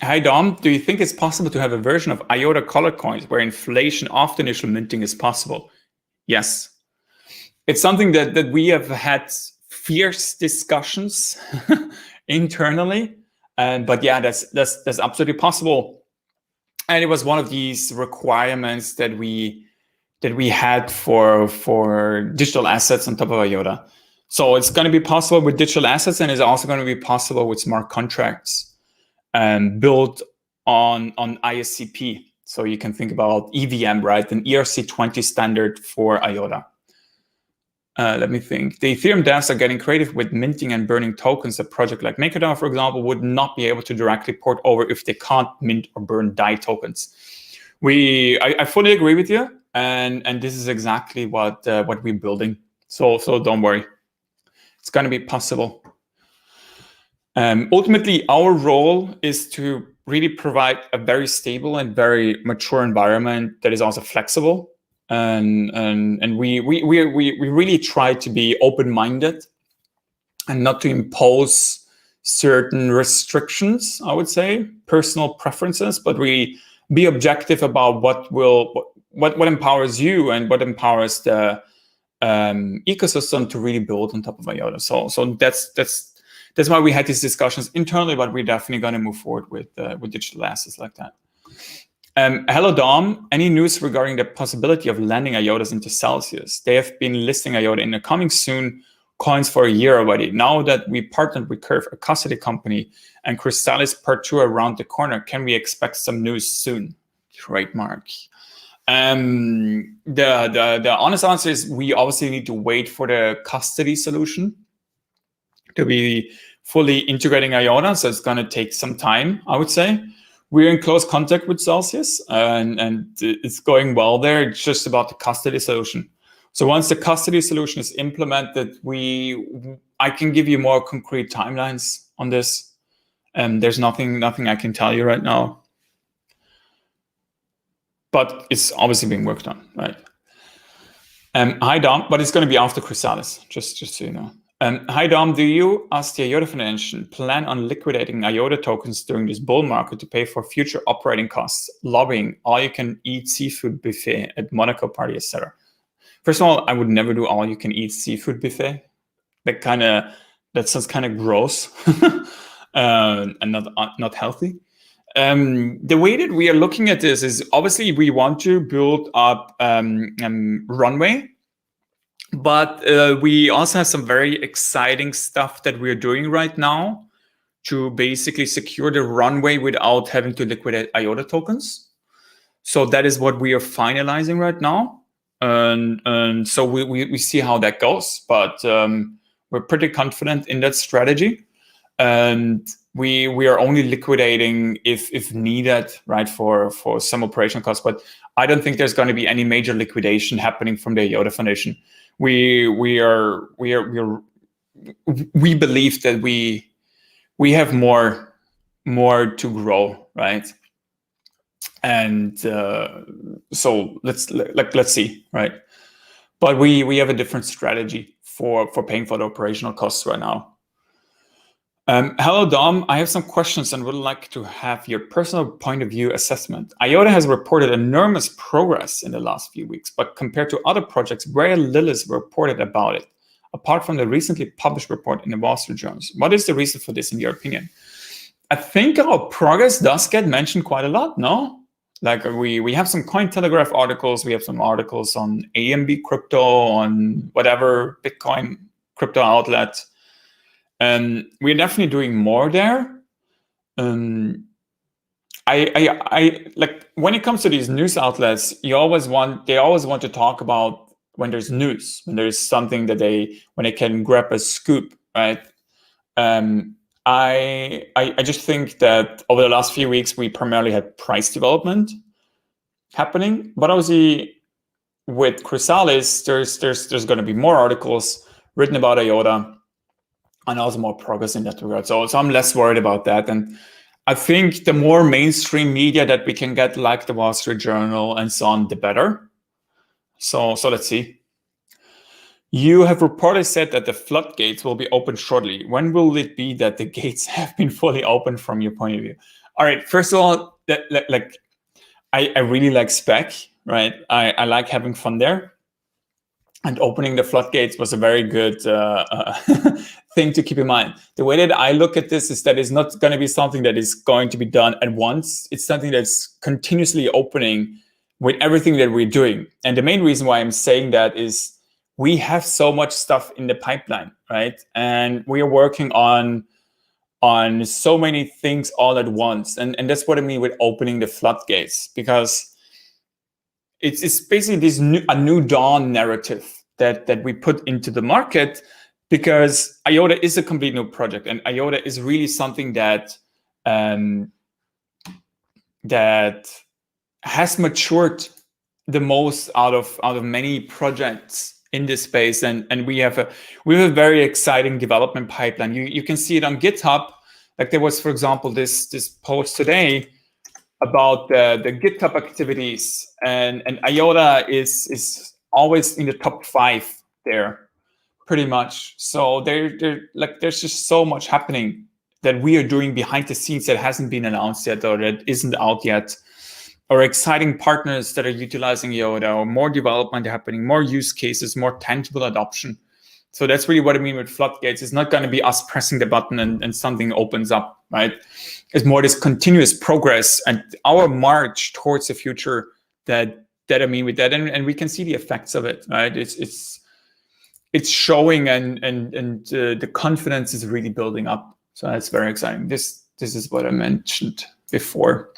Hi Dom, do you think it's possible to have a version of IOTA color coins where inflation after initial minting is possible? Yes. It's something that we have had fierce discussions internally, but yeah, that's absolutely possible. And it was one of these requirements that we had for digital assets on top of IOTA. So it's going to be possible with digital assets, and it's also going to be possible with smart contracts built on ISCP. So you can think about EVM, right? An ERC20 standard for IOTA. Let me think. The Ethereum devs are getting creative with minting and burning tokens. A project like MakerDAO, for example, would not be able to directly port over if they can't mint or burn DAI tokens. I fully agree with you, and this is exactly what we're building. So don't worry, it's going to be possible. Ultimately, our role is to really provide a very stable and very mature environment that is also flexible. And we really try to be open-minded and not to impose certain restrictions, I would say, personal preferences, but we be objective about what empowers you and what empowers the ecosystem to really build on top of IOTA. So that's why we had these discussions internally, but we're definitely going to move forward with digital assets like that. Hello, Dom. Any news regarding the possibility of landing IOTAs into Celsius? They have been listing IOTA in the coming soon coins for a year already. Now that we partnered with Curve, a custody company, and Crystallis Part 2 around the corner, can we expect some news soon? Trademark. The honest answer is we obviously need to wait for the custody solution to be fully integrating IOTA, so it's going to take some time, I would say. We're in close contact with Celsius, and it's going well there. It's just about the custody solution. So once the custody solution is implemented, I can give you more concrete timelines on this. There's nothing I can tell you right now, but it's obviously being worked on, right? Hi, Dom, but it's going to be after Chrysalis, just so you know. Hi Dom, do you, as the IOTA Foundation, plan on liquidating IOTA tokens during this bull market to pay for future operating costs, lobbying, all-you-can-eat seafood buffet at Monaco party, etc.? First of all, I would never do all-you-can-eat seafood buffet. That sounds kind of gross and not healthy. The way that we are looking at this is obviously we want to build up runway, but we also have some very exciting stuff that we're doing right now to basically secure the runway without having to liquidate IOTA tokens. So that is what we are finalizing right now. And so we see how that goes, but we're pretty confident in that strategy. And we are only liquidating if needed, right, for some operational costs. But I don't think there's going to be any major liquidation happening from the IOTA Foundation. We believe that we have more to grow, right? And so let's see, right? But we have a different strategy for paying for the operational costs right now. Hello, Dom. I have some questions and would like to have your personal point of view assessment. IOTA has reported enormous progress in the last few weeks, but compared to other projects, very little is reported about it, apart from the recently published report in the Wall Street Journal. What is the reason for this, in your opinion? I think our progress does get mentioned quite a lot, no? Like we have some Cointelegraph articles, we have some articles on AMB crypto, on whatever Bitcoin crypto outlet. We're definitely doing more there. I like when it comes to these news outlets, they always want to talk about when there's news, when there's something that when they can grab a scoop, right? I just think that over the last few weeks we primarily had price development happening, but obviously with Chrysalis, there's going to be more articles written about IOTA and also more progress in that regard. So I'm less worried about that. And I think the more mainstream media that we can get, like the Wall Street Journal and so on, the better. So let's see. You have reportedly said that the floodgates will be open shortly. When will it be that the gates have been fully opened from your point of view? All right, first of all, I really like spec, right? I like having fun there. And opening the floodgates was a very good thing to keep in mind. The way that I look at this is that it's not going to be something that is going to be done at once. It's something that's continuously opening with everything that we're doing. And the main reason why I'm saying that is we have so much stuff in the pipeline, right? And we are working on so many things all at once. And that's what I mean with opening the floodgates, because it's basically a new dawn narrative that we put into the market, because IOTA is a complete new project, and IOTA is really something that that has matured the most out of many projects in this space, and we have a very exciting development pipeline. You can see it on GitHub. Like there was, for example, this post today about the GitHub activities, and IOTA is always in the top 5 there, pretty much. So there's just so much happening that we are doing behind the scenes that hasn't been announced yet, or that isn't out yet, or exciting partners that are utilizing IOTA, or more development happening, more use cases, more tangible adoption. So that's really what I mean with floodgates. It's not going to be us pressing the button and something opens up, right? It's more this continuous progress and our march towards the future that I mean with that, and we can see the effects of it, right? It's showing, and the confidence is really building up. So that's very exciting. This is what I mentioned before,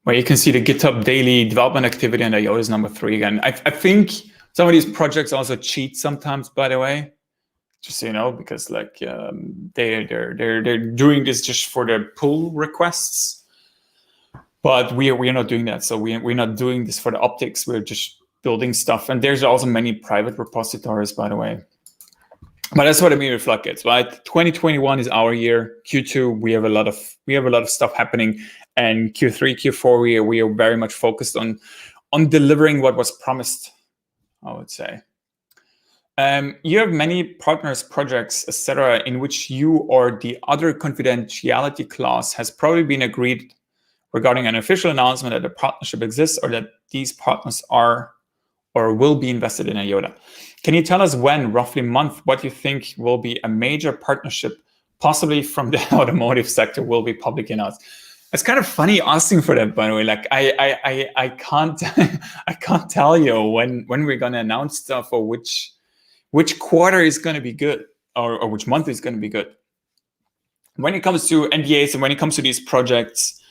where you can see the GitHub daily development activity, and IOTA is number 3 again. I think some of these projects also cheat sometimes, by the way, just so you know, because like they're doing this just for their pull requests, but we are not doing that. So we're not doing this for the optics. We're just building stuff, and there's also many private repositories, by the way. But that's what I mean with floodgates, right? 2021 is our year. Q2 we have a lot of stuff happening, and Q3, Q4 we are very much focused on delivering what was promised, I would say. You have many partners, projects, etc., in which you or the other confidentiality clause has probably been agreed regarding an official announcement that a partnership exists or that these partners are or will be invested in IOTA. Can you tell us when, roughly month, what you think will be a major partnership, possibly from the automotive sector, will be publicly announced? It's kind of funny asking for that, by the way. Like I can't I can't tell you when we're gonna announce stuff or which quarter is gonna be good or which month is gonna be good. When it comes to NDAs and when it comes to these projects,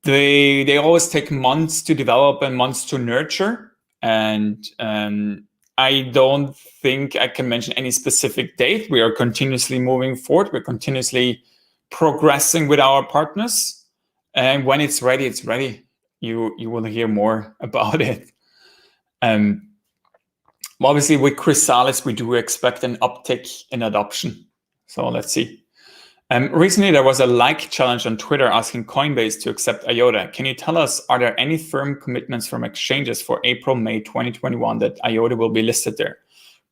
they always take months to develop and months to nurture. And I don't think I can mention any specific date. We are continuously moving forward. We're continuously progressing with our partners. And when it's ready, it's ready. You will hear more about it. Obviously, with Chrysalis, we do expect an uptick in adoption. So let's see. Recently, there was a like challenge on Twitter asking Coinbase to accept IOTA. Can you tell us, are there any firm commitments from exchanges for April, May 2021 that IOTA will be listed there?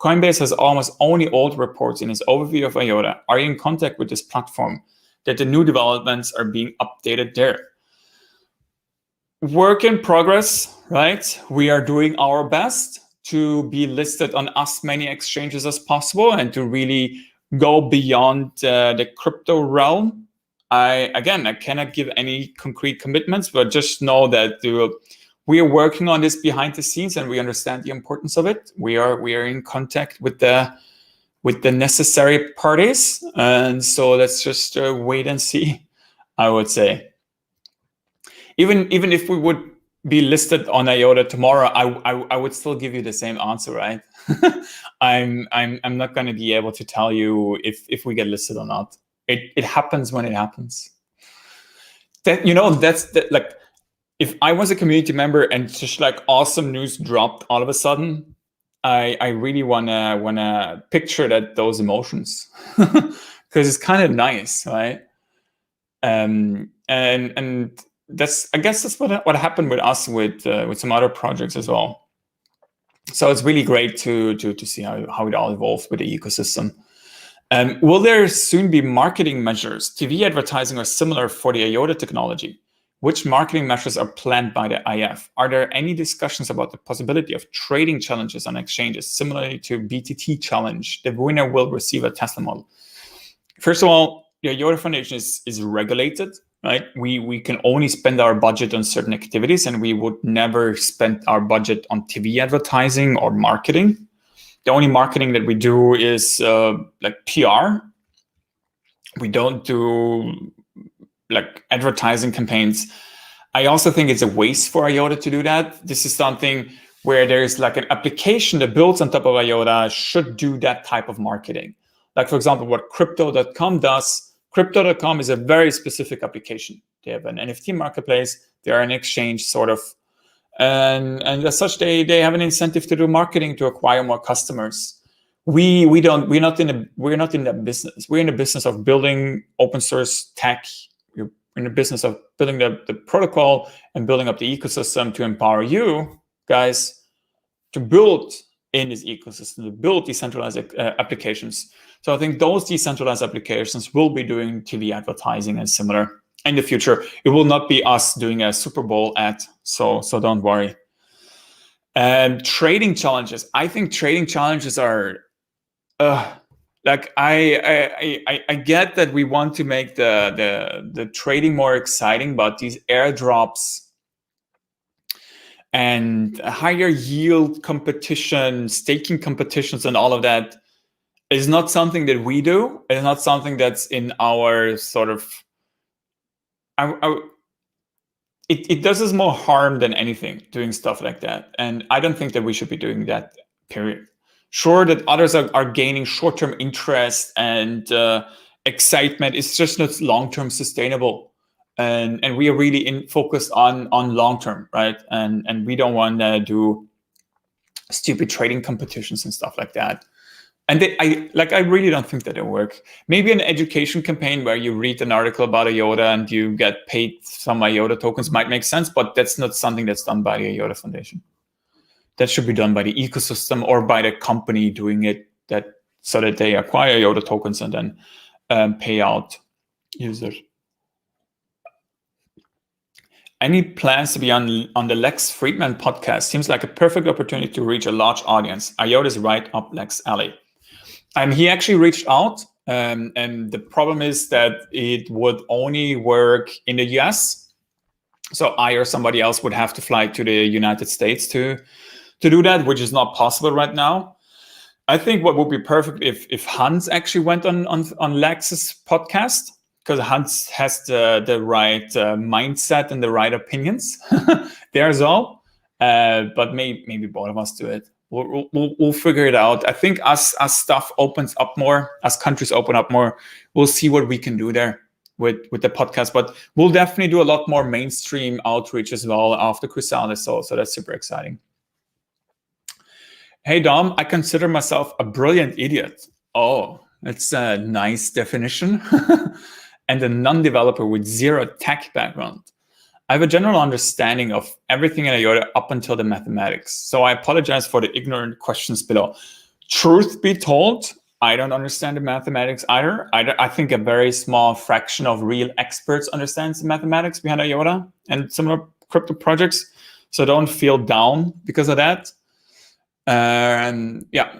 Coinbase has almost only old reports in its overview of IOTA. Are you in contact with this platform that the new developments are being updated there? Work in progress, right? We are doing our best to be listed on as many exchanges as possible and to really go beyond the crypto realm. I cannot give any concrete commitments, but just know that we are working on this behind the scenes and we understand the importance of it. We are in contact with the necessary parties, and so let's just wait and see. I would say, even if we would be listed on IOTA tomorrow, I would still give you the same answer, right? I'm not going to be able to tell you if we get listed or not. It happens when it happens. That's like, if I was a community member and just like awesome news dropped all of a sudden, I really wanna picture those emotions because it's kind of nice, right? And that's, I guess that's what happened with us with some other projects as well. So it's really great to see how it all evolves with the ecosystem. Will there soon be marketing measures, TV advertising or similar for the IOTA technology? Which marketing measures are planned by the IF? Are there any discussions about the possibility of trading challenges on exchanges, similarly to BTT challenge? The winner will receive a Tesla model. First of all, the IOTA Foundation is regulated, right? We can only spend our budget on certain activities, and we would never spend our budget on TV advertising or marketing. The only marketing that we do is like PR. We don't do like advertising campaigns. I also think it's a waste for IOTA to do that. This is something where there's like an application that builds on top of IOTA should do that type of marketing. Like, for example, what Crypto.com does. Crypto.com is a very specific application. They have an NFT marketplace. They are an exchange, sort of. And as such, they have an incentive to do marketing to acquire more customers. We're not in that business. We're in the business of building open source tech. We're in the business of building the protocol and building up the ecosystem to empower you guys to build in this ecosystem, to build decentralized applications. So I think those decentralized applications will be doing TV advertising and similar in the future. It will not be us doing a Super Bowl ad, so don't worry. Trading challenges. I think trading challenges are like I get that we want to make the trading more exciting, but these airdrops and higher yield competition, staking competitions, and all of that is not something that we do. It's not something that's in our sort of. It does us more harm than anything doing stuff like that, and I don't think that we should be doing that. Period. Sure, that others are gaining short-term interest and excitement. It's just not long-term sustainable, and we are really focused on long-term, right? And we don't want to do stupid trading competitions and stuff like that. And I really don't think that it'll work. Maybe an education campaign where you read an article about IOTA and you get paid some IOTA tokens might make sense, but that's not something that's done by the IOTA Foundation. that should be done by the ecosystem or by the company doing it, so that they acquire IOTA tokens and then pay out users. Any plans to be on the Lex Friedman podcast? Seems like a perfect opportunity to reach a large audience. IOTA is right up Lex alley. He actually reached out, and the problem is that it would only work in the US. So I or somebody else would have to fly to the United States to do that, which is not possible right now. I think what would be perfect if Hans actually went on Lex's podcast, because Hans has the right mindset and the right opinions there as well. But maybe both of us do it. We'll figure it out. I think as stuff opens up more, as countries open up more, we'll see what we can do there with the podcast. But we'll definitely do a lot more mainstream outreach as well after Chrysalis. So that's super exciting. Hey Dom, I consider myself a brilliant idiot. Oh, that's a nice definition. And a non-developer with zero tech background. I have a general understanding of everything in IOTA up until the mathematics. So I apologize for the ignorant questions below. Truth be told, I don't understand the mathematics either. I think a very small fraction of real experts understands the mathematics behind IOTA and similar crypto projects. So don't feel down because of that.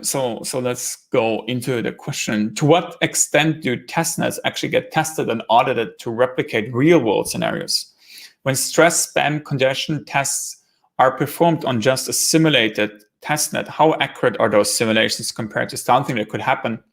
So let's go into the question. To what extent do testnets actually get tested and audited to replicate real-world scenarios? When stress spam congestion tests are performed on just a simulated testnet, how accurate are those simulations compared to something that could happen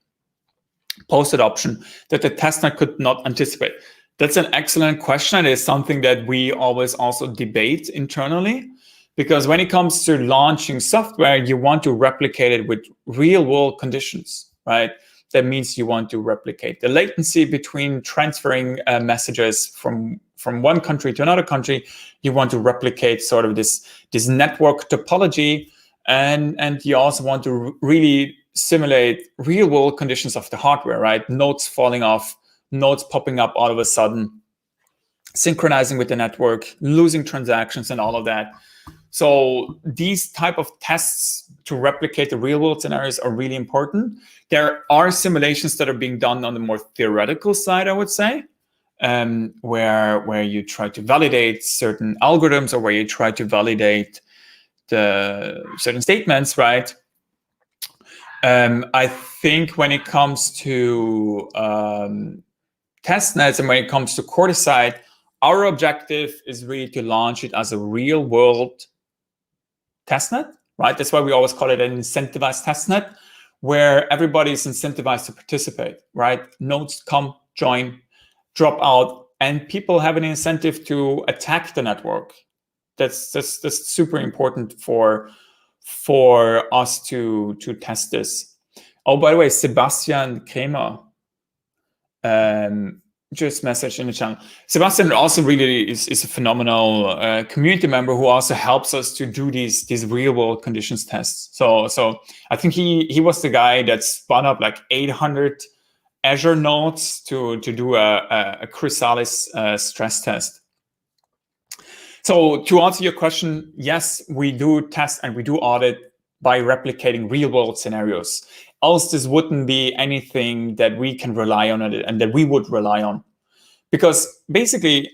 post-adoption that the testnet could not anticipate? That's an excellent question. It is something that we always also debate internally. Because when it comes to launching software, you want to replicate it with real world conditions, right? That means you want to replicate the latency between transferring messages from one country to another country. You want to replicate sort of this network topology, and you also want to really simulate real world conditions of the hardware, right? Nodes falling off, nodes popping up all of a sudden, synchronizing with the network, losing transactions and all of that. So these type of tests to replicate the real world scenarios are really important. There are simulations that are being done on the more theoretical side, I would say, where you try to validate certain algorithms or where you try to validate the certain statements, right? I think when it comes to testnets and when it comes to Corticide, our objective is really to launch it as a real world testnet, right? That's why we always call it an incentivized testnet, where everybody is incentivized to participate, right? Nodes come, join, drop out, and people have an incentive to attack the network. That's super important for us to test this. Oh, by the way, Sebastian Kremer just messaged in the channel. Sebastian also really is a phenomenal community member who also helps us to do these real world conditions tests. So I think he was the guy that spun up like 800 Azure nodes to do a Chrysalis stress test. So to answer your question, yes, we do test and we do audit by replicating real world scenarios. Else this wouldn't be anything that we can rely on and that we would rely on. Because basically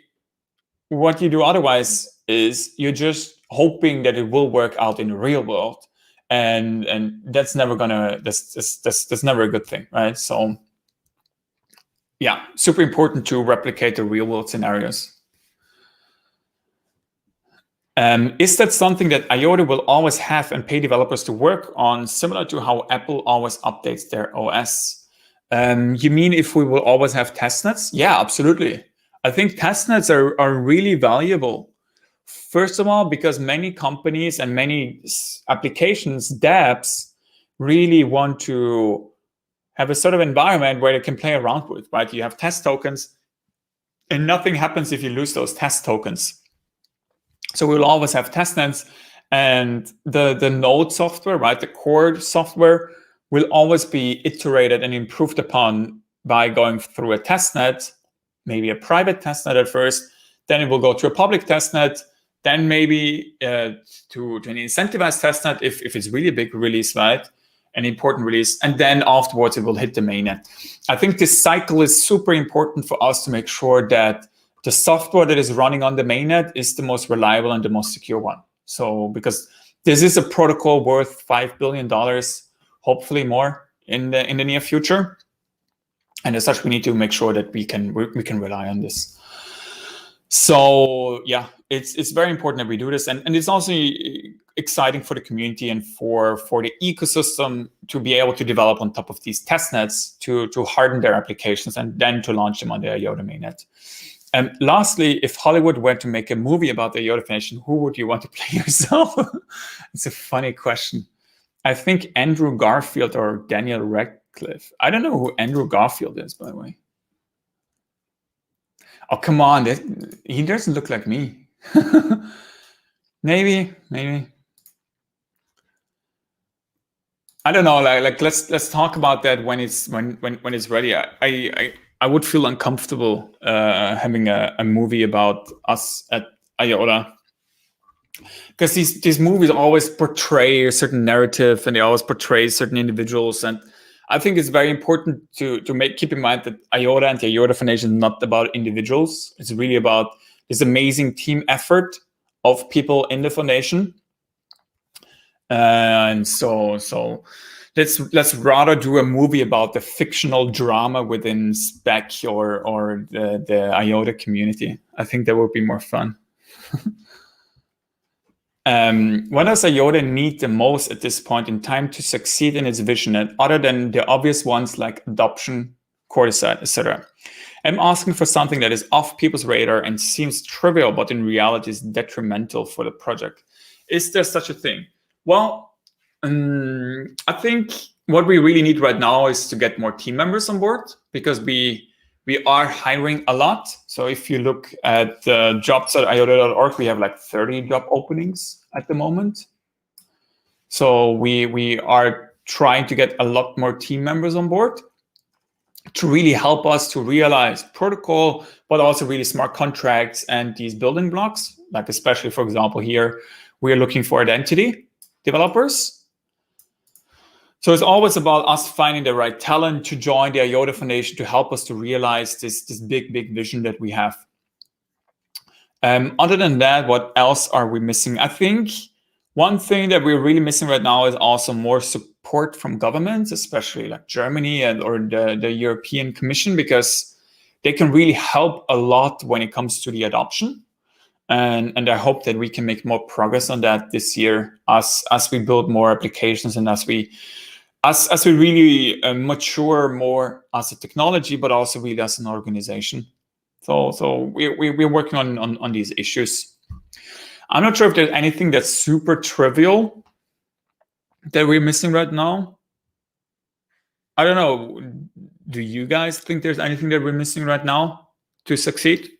what you do otherwise is you're just hoping that it will work out in the real world. And that's never that's never a good thing, right? So yeah, super important to replicate the real world scenarios. Is that something that IOTA will always have and pay developers to work on, similar to how Apple always updates their OS? You mean if we will always have testnets? Yeah, absolutely. I think testnets are really valuable. First of all, because many companies and many applications, dApps, really want to have a sort of environment where they can play around with, right? You have test tokens, and nothing happens if you lose those test tokens. So we'll always have testnets, and the node software, right, the core software will always be iterated and improved upon by going through a testnet, maybe a private testnet at first, then it will go to a public testnet, then maybe to an incentivized testnet if it's really a big release, right? An important release, and then afterwards it will hit the mainnet. I think this cycle is super important for us to make sure that the software that is running on the mainnet is the most reliable and the most secure one. So because this is a protocol worth $5 billion, hopefully more in the near future. And as such, we need to make sure that we can rely on this. So yeah, it's very important that we do this, and it's also exciting for the community and for the ecosystem to be able to develop on top of these testnets to harden their applications and then to launch them on the IOTA mainnet. And lastly, if Hollywood were to make a movie about the IOTA Foundation, who would you want to play yourself? It's a funny question. I think Andrew Garfield or Daniel Radcliffe. I don't know who Andrew Garfield is, by the way. Oh, come on. He doesn't look like me. Maybe. I don't know. Like let's talk about that when it's ready. I would feel uncomfortable having a movie about us at IOTA, because these movies always portray a certain narrative and they always portray certain individuals, and I think it's very important to keep in mind that IOTA and the IOTA Foundation is not about individuals. It's really about this amazing team effort of people in the foundation. And so let's rather do a movie about the fictional drama within SPEC or the IOTA community. I think that would be more fun. What does IOTA need the most at this point in time to succeed in its vision, and other than the obvious ones like adoption, courtesy, etc.? I'm asking for something that is off people's radar and seems trivial, but in reality is detrimental for the project. Is there such a thing? Well, I think what we really need right now is to get more team members on board, because we are hiring a lot. So if you look at jobs.iota.org, we have like 30 job openings at the moment. So we are trying to get a lot more team members on board to really help us to realize protocol, but also really smart contracts and these building blocks. Like especially, for example, here, we're looking for identity developers. So it's always about us finding the right talent to join the IOTA Foundation to help us to realize this big vision that we have. Other than that, what else are we missing? I think one thing that we're really missing right now is also more support from governments, especially like Germany or the European Commission, because they can really help a lot when it comes to the adoption. And I hope that we can make more progress on that this year as we build more applications and as we really mature more as a technology, but also really as an organization. So we're working on these issues. I'm not sure if there's anything that's super trivial that we're missing right now. I don't know. Do you guys think there's anything that we're missing right now to succeed?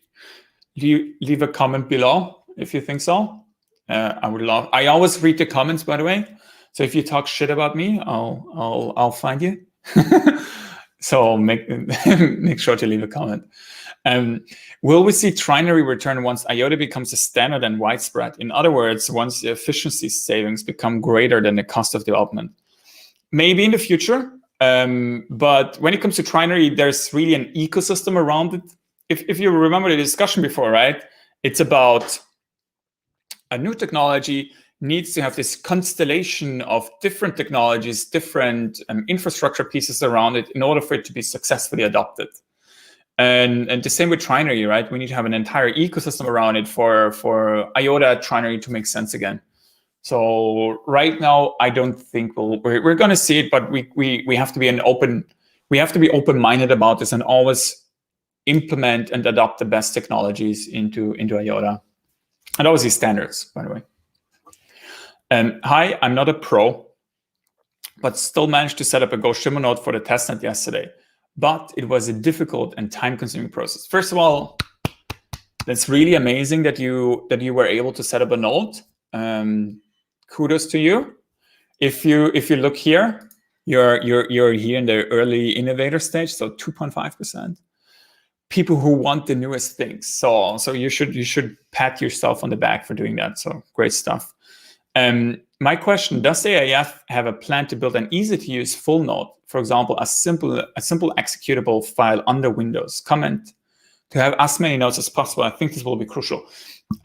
Leave a comment below if you think so. I would love. I always read the comments, by the way. So if you talk shit about me, I'll find you. So make sure to leave a comment. Will we see trinary return once IOTA becomes a standard and widespread? In other words, once the efficiency savings become greater than the cost of development? Maybe in the future. But when it comes to trinary, there's really an ecosystem around it. If you remember the discussion before, right? It's about a new technology needs to have this constellation of different technologies, different infrastructure pieces around it in order for it to be successfully adopted. And the same with trinary, right? We need to have an entire ecosystem around it for IOTA trinary to make sense again. So right now, I don't think we're going to see it, but we have to be open-minded about this and always implement and adopt the best technologies into IOTA. And obviously standards, by the way. Hi, I'm not a pro, but still managed to set up a Go Shimmer node for the testnet yesterday. But it was a difficult and time-consuming process. First of all, that's really amazing that you were able to set up a node. Kudos to you. If you look here, you're here in the early innovator stage, so 2.5%. people who want the newest things. So you should pat yourself on the back for doing that. So great stuff. My question: does the AIF have a plan to build an easy-to-use full node, for example, a simple executable file under Windows? Comment to have as many nodes as possible. I think this will be crucial.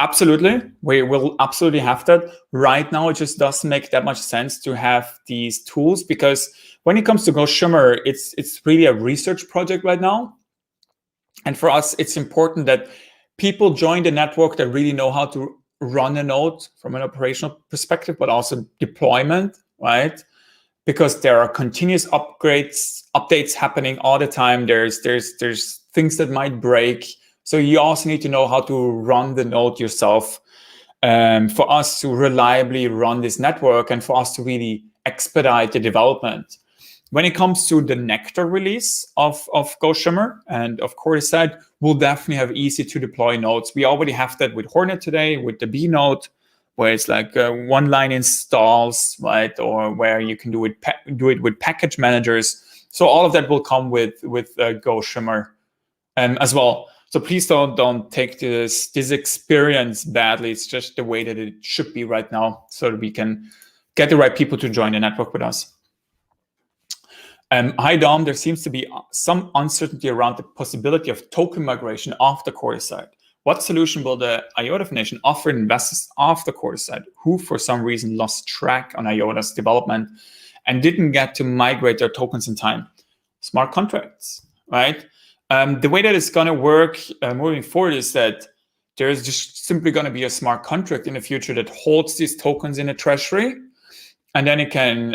Absolutely, we will absolutely have that. Right now, it just doesn't make that much sense to have these tools, because when it comes to Schiener, it's really a research project right now. And for us, it's important that people join the network that really know how to run a node from an operational perspective, but also deployment, right? Because there are continuous updates happening all the time. There's things that might break. So you also need to know how to run the node yourself, for us to reliably run this network and for us to really expedite the development. When it comes to the Nectar release of Schiener and of Coordicide, we'll definitely have easy to deploy nodes. We already have that with Hornet today, with the B node, where it's like one line installs, right? Or where you can do it with package managers. So all of that will come with Schiener as well. So please don't take this experience badly. It's just the way that it should be right now, so that we can get the right people to join the network with us. Hi Dom, there seems to be some uncertainty around the possibility of token migration after Coordicide. What solution will the IOTA Foundation offer investors after Coordicide who for some reason lost track on IOTA's development and didn't get to migrate their tokens in time? Smart contracts, right? The way that it's going to work moving forward is that there's just simply going to be a smart contract in the future that holds these tokens in a treasury, and then it can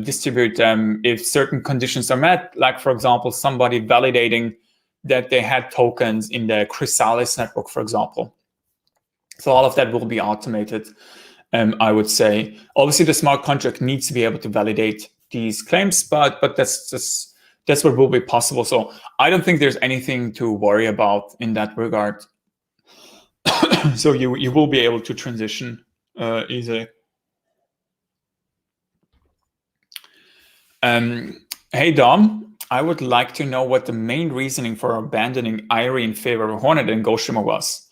distribute them if certain conditions are met, like, for example, somebody validating that they had tokens in the Chrysalis network, for example. So all of that will be automated, I would say. Obviously, the smart contract needs to be able to validate these claims, but that's what will be possible. So I don't think there's anything to worry about in that regard. So you will be able to transition easily. Hey Dom, I would like to know what the main reasoning for abandoning IRI in favor of Hornet and Schiener was.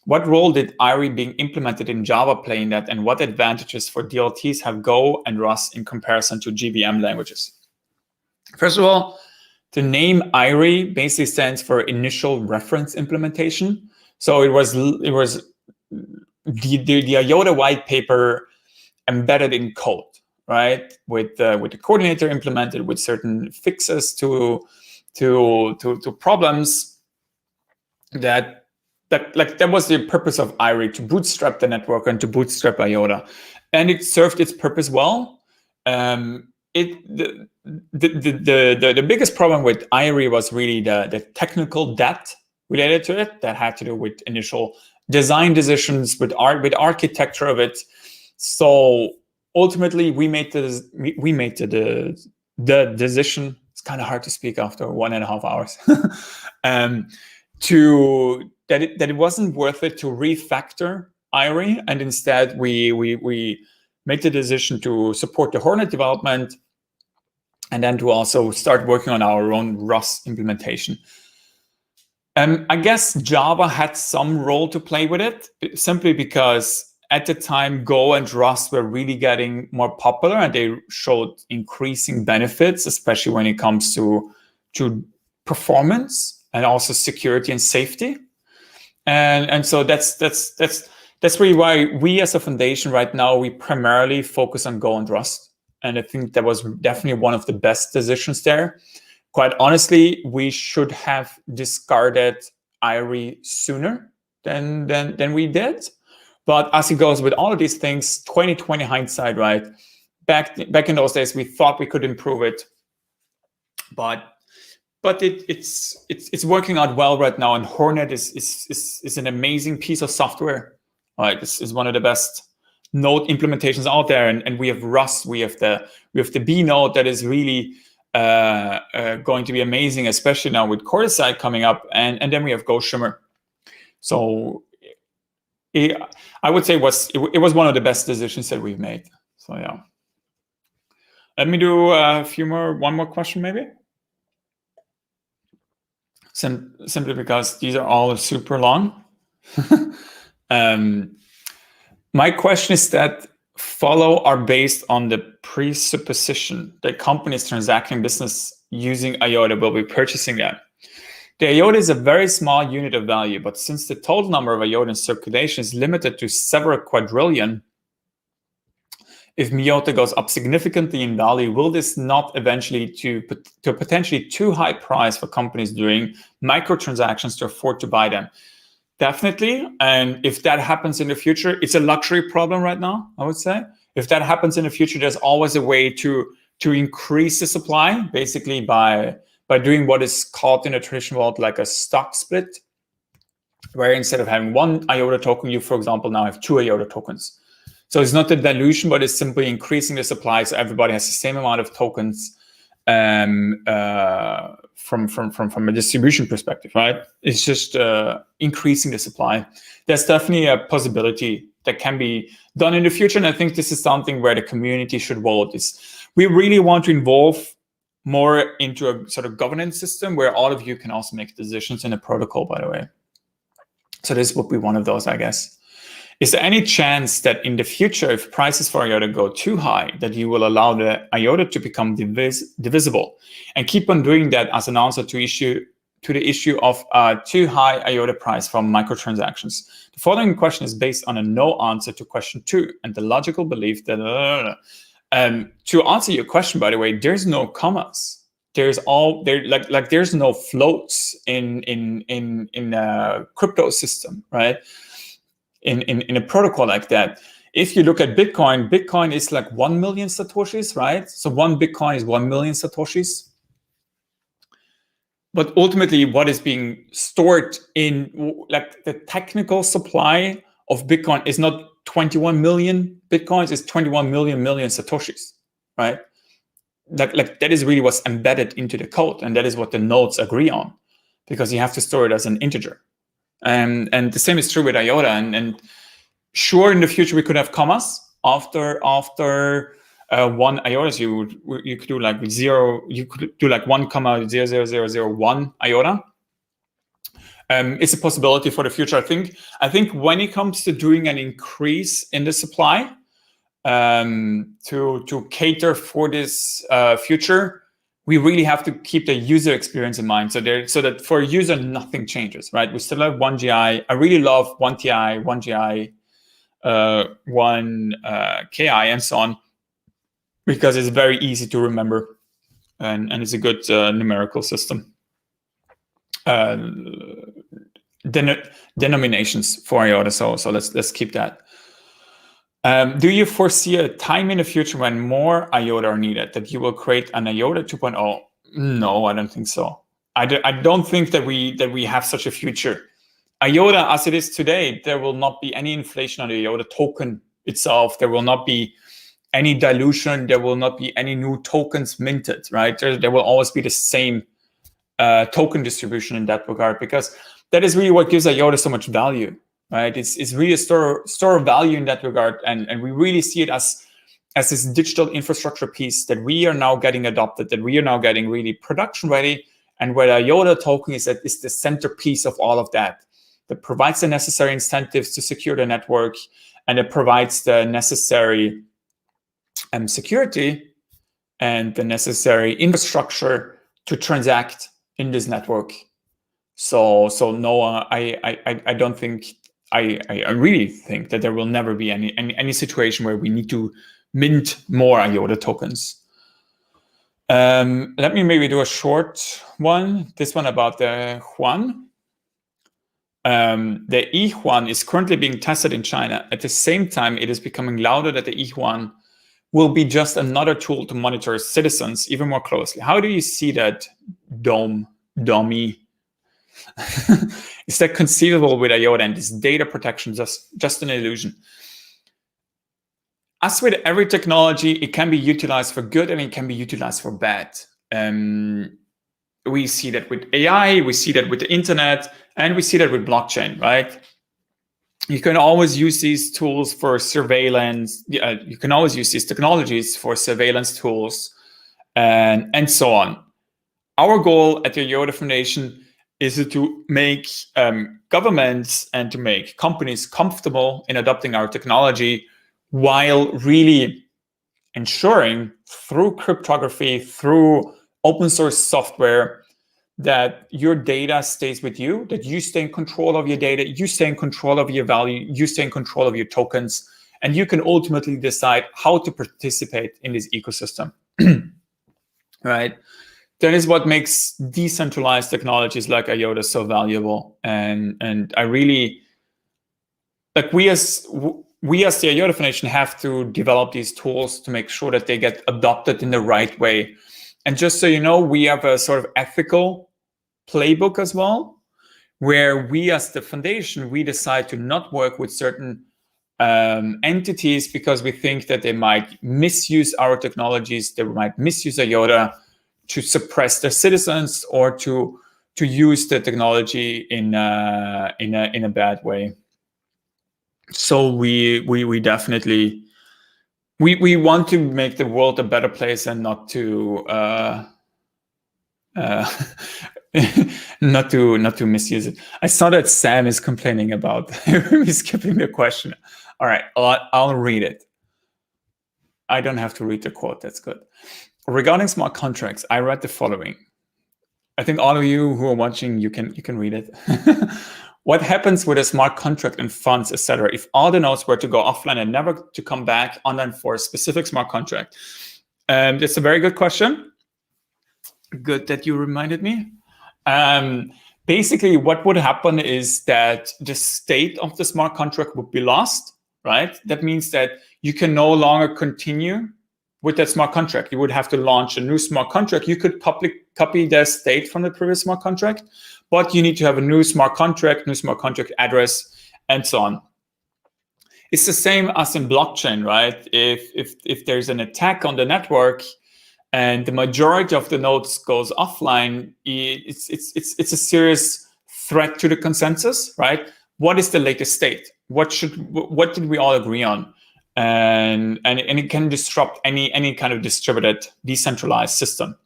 What role did IRI being implemented in Java play in that, and what advantages for DLTs have Go and Rust in comparison to GVM languages? First of all, the name IRI basically stands for Initial Reference Implementation. So it was the IOTA white paper embedded in code, right? With the coordinator implemented with certain fixes to problems that was the purpose of IRI, to bootstrap the network and to bootstrap IOTA, and it served its purpose well. The biggest problem with IRI was really the technical debt related to it that had to do with initial design decisions, with architecture of it. So ultimately, we made the decision. It's kind of hard to speak after 1.5 hours. That it wasn't worth it to refactor IRI, and instead we made the decision to support the Hornet development, and then to also start working on our own Rust implementation. I guess Java had some role to play with it, simply because at the time Go and Rust were really getting more popular, and they showed increasing benefits, especially when it comes to performance and also security and safety. And so that's really why we as a foundation right now, we primarily focus on Go and Rust. And I think that was definitely one of the best decisions there. Quite honestly, we should have discarded IRI sooner than we did. But as it goes with all of these things, 2020 hindsight, right? Back in those days, we thought we could improve it, but it's working out well right now. And Hornet is an amazing piece of software. Right, this is one of the best node implementations out there. And we have Rust, we have the B node that is really going to be amazing, especially now with Coordicide coming up, and then we have Schiener. So I would say it was one of the best decisions that we've made. So yeah. Let me do one more question maybe. simply because these are all super long. My question is that follow are based on the presupposition that companies transacting business using IOTA will be purchasing that. The IOTA is a very small unit of value, but since the total number of IOTA in circulation is limited to several quadrillion, if IOTA goes up significantly in value, will this not eventually to a potentially too high price for companies doing microtransactions to afford to buy them? Definitely. And if that happens in the future, it's a luxury problem right now, I would say. If that happens in the future, there's always a way to increase the supply, basically by doing what is called in the traditional world like a stock split, where instead of having one IOTA token, you, for example, now have two IOTA tokens. So it's not a dilution, but it's simply increasing the supply so everybody has the same amount of tokens from a distribution perspective, right? It's just increasing the supply. There's definitely a possibility that can be done in the future, and I think this is something where the community should vote. We really want to involve more into a sort of governance system where all of you can also make decisions in a protocol, by the way. So this would be one of those, I guess. Is there any chance that in the future, if prices for IOTA go too high, that you will allow the IOTA to become divisible and keep on doing that as an answer to the issue of too high IOTA price from microtransactions? The following question is based on a no answer to question 2 and the logical belief that to answer your question, by the way, there's no commas. There's no floats in a crypto system, right? In a protocol like that. If you look at Bitcoin is like 1 million Satoshis, right? So one Bitcoin is 1 million Satoshis. But ultimately, what is being stored in like the technical supply of Bitcoin is not 21 million Bitcoins, it's 21 million Satoshis, right? Like that is really what's embedded into the code, and that is what the nodes agree on, because you have to store it as an integer. And the same is true with IOTA. And sure, in the future we could have commas after one IOTA. So you could do like 0. You could do like 1,00001 IOTA. It's a possibility for the future. I think when it comes to doing an increase in the supply to cater for this future, we really have to keep the user experience in mind. So that for a user, nothing changes, right? We still have one GI. I really love one TI, one GI, one KI, and so on, because it's very easy to remember, and it's a good numerical system. Denominations for IOTA. So let's keep that. Do you foresee a time in the future when more IOTA are needed, that you will create an IOTA 2.0? No, I don't think so. I don't think that we have such a future. IOTA, as it is today, there will not be any inflation on the IOTA token itself. There will not be any dilution. There will not be any new tokens minted, right? There will always be the same token distribution in that regard, because that is really what gives IOTA so much value. Right, it's really a store of value in that regard, and we really see it as this digital infrastructure piece that we are now getting adopted, that we are now getting really production ready, and where the IOTA token is the centerpiece of all of that provides the necessary incentives to secure the network, and it provides the necessary security and the necessary infrastructure to transact in this network. So no, I don't think. I really think that there will never be any situation where we need to mint more IOTA tokens. Let me maybe do a short one. This one about the Yuan. The Yuan is currently being tested in China. At the same time, it is becoming louder that the Yuan will be just another tool to monitor citizens even more closely. How do you see that, Domi? Is that conceivable with IOTA, and is data protection just an illusion? As with every technology, it can be utilized for good and it can be utilized for bad. We see that with AI, we see that with the internet, and we see that with blockchain, right? You can always use these tools for surveillance. You can always use these technologies for surveillance tools and so on. Our goal at the IOTA Foundation is to make governments and to make companies comfortable in adopting our technology, while really ensuring through cryptography, through open source software, that your data stays with you, that you stay in control of your data, you stay in control of your value, you stay in control of your tokens, and you can ultimately decide how to participate in this ecosystem. Right? That is what makes decentralized technologies like IOTA so valuable. And I really, like, we as the IOTA Foundation have to develop these tools to make sure that they get adopted in the right way. And just so you know, we have a sort of ethical playbook as well, where we as the foundation, we decide to not work with certain entities because we think that they might misuse our technologies, they might misuse IOTA to suppress their citizens, or to use the technology in a bad way. So we definitely we want to make the world a better place, and not to not to misuse it. I saw that Sam is complaining about me skipping the question. All right, I'll read it. I don't have to read the quote. That's good. Regarding smart contracts, I read the following. I think all of you who are watching, you can read it. What happens with a smart contract and funds, etc., if all the nodes were to go offline and never to come back online for a specific smart contract? It's a very good question. Good that you reminded me. Basically, what would happen is that the state of the smart contract would be lost, right? That means that you can no longer continue with that smart contract. You would have to launch a new smart contract. You could copy the state from the previous smart contract, but you need to have a new smart contract address, and so on. It's the same as in blockchain, right? If there's an attack on the network and the majority of the nodes goes offline, it's a serious threat to the consensus, right? What is the latest state? What did we all agree on? And it can disrupt any kind of distributed, decentralized system.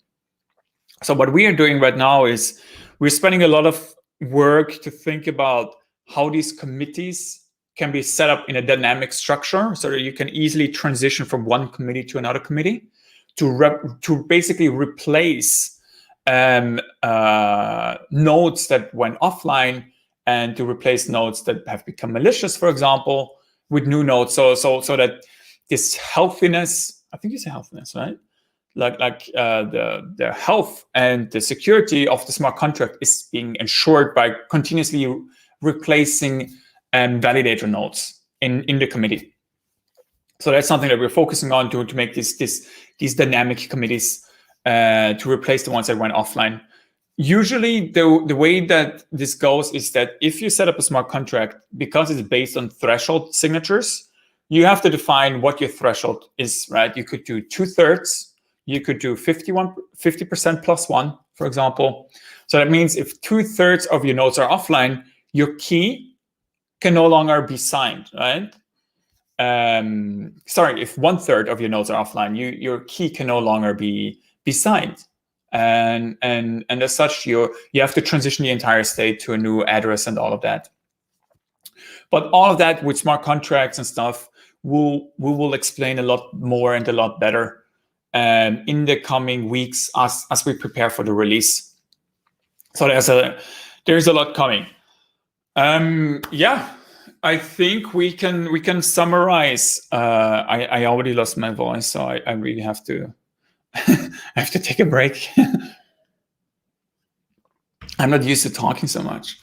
So what we are doing right now is we're spending a lot of work to think about how these committees can be set up in a dynamic structure, so that you can easily transition from one committee to another committee, to basically replace nodes that went offline, and to replace nodes that have become malicious, for example, with new nodes. So that this healthiness, I think you say healthiness, right? Like the health and the security of the smart contract is being ensured by continuously replacing validator nodes in the committee. So that's something that we're focusing on to make these dynamic committees to replace the ones that went offline. Usually, the way that this goes is that if you set up a smart contract, because it's based on threshold signatures, you have to define what your threshold is, right? You could do 2/3, you could do 50% plus 1, for example. So that means if 2/3 of your nodes are offline, your key can no longer be signed, right? Sorry, if 1/3 of your nodes are offline, your key can no longer be signed. And as such, you have to transition the entire state to a new address and all of that. But all of that with smart contracts and stuff, we will explain a lot more and a lot better in the coming weeks as we prepare for the release. So there's a lot coming. Yeah, I think we can summarize. I already lost my voice, so I really have to I have to take a break. I'm not used to talking so much.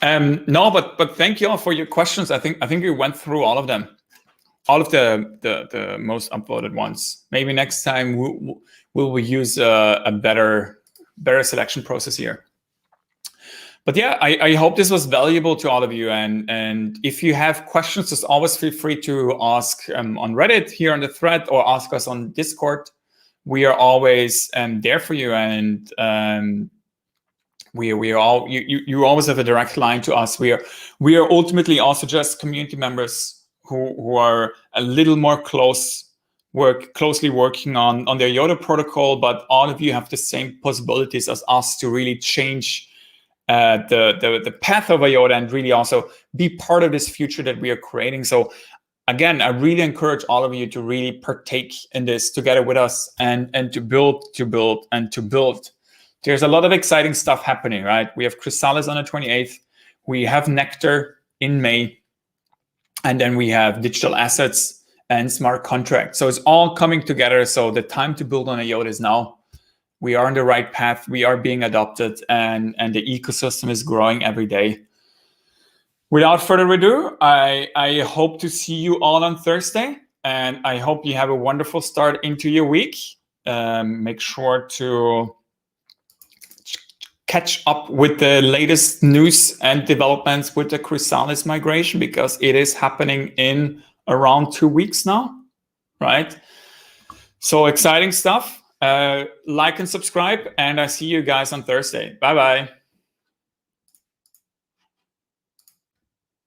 No, but thank you all for your questions. I think we went through all of them, all of the most upvoted ones. Maybe next time we'll use a better selection process here. But yeah, I hope this was valuable to all of you. And if you have questions, just always feel free to ask on Reddit here on the thread, or ask us on Discord. We are always there for you, and we are all you always have a direct line to us. We are ultimately also just community members who are a little more closely working on the IOTA protocol, but all of you have the same possibilities as us to really change the path of IOTA and really also be part of this future that we are creating. So again, I really encourage all of you to really partake in this together with us and to build. There's a lot of exciting stuff happening, right? We have Chrysalis on the 28th. We have Nectar in May. And then we have digital assets and smart contracts. So it's all coming together. So the time to build on IOTA is now. We are on the right path. We are being adopted, and the ecosystem is growing every day. Without further ado, I hope to see you all on Thursday, and I hope you have a wonderful start into your week. Make sure to catch up with the latest news and developments with the Chrysalis migration, because it is happening in around 2 weeks now, right? So exciting stuff. Like and subscribe, and I see you guys on Thursday. Bye-bye.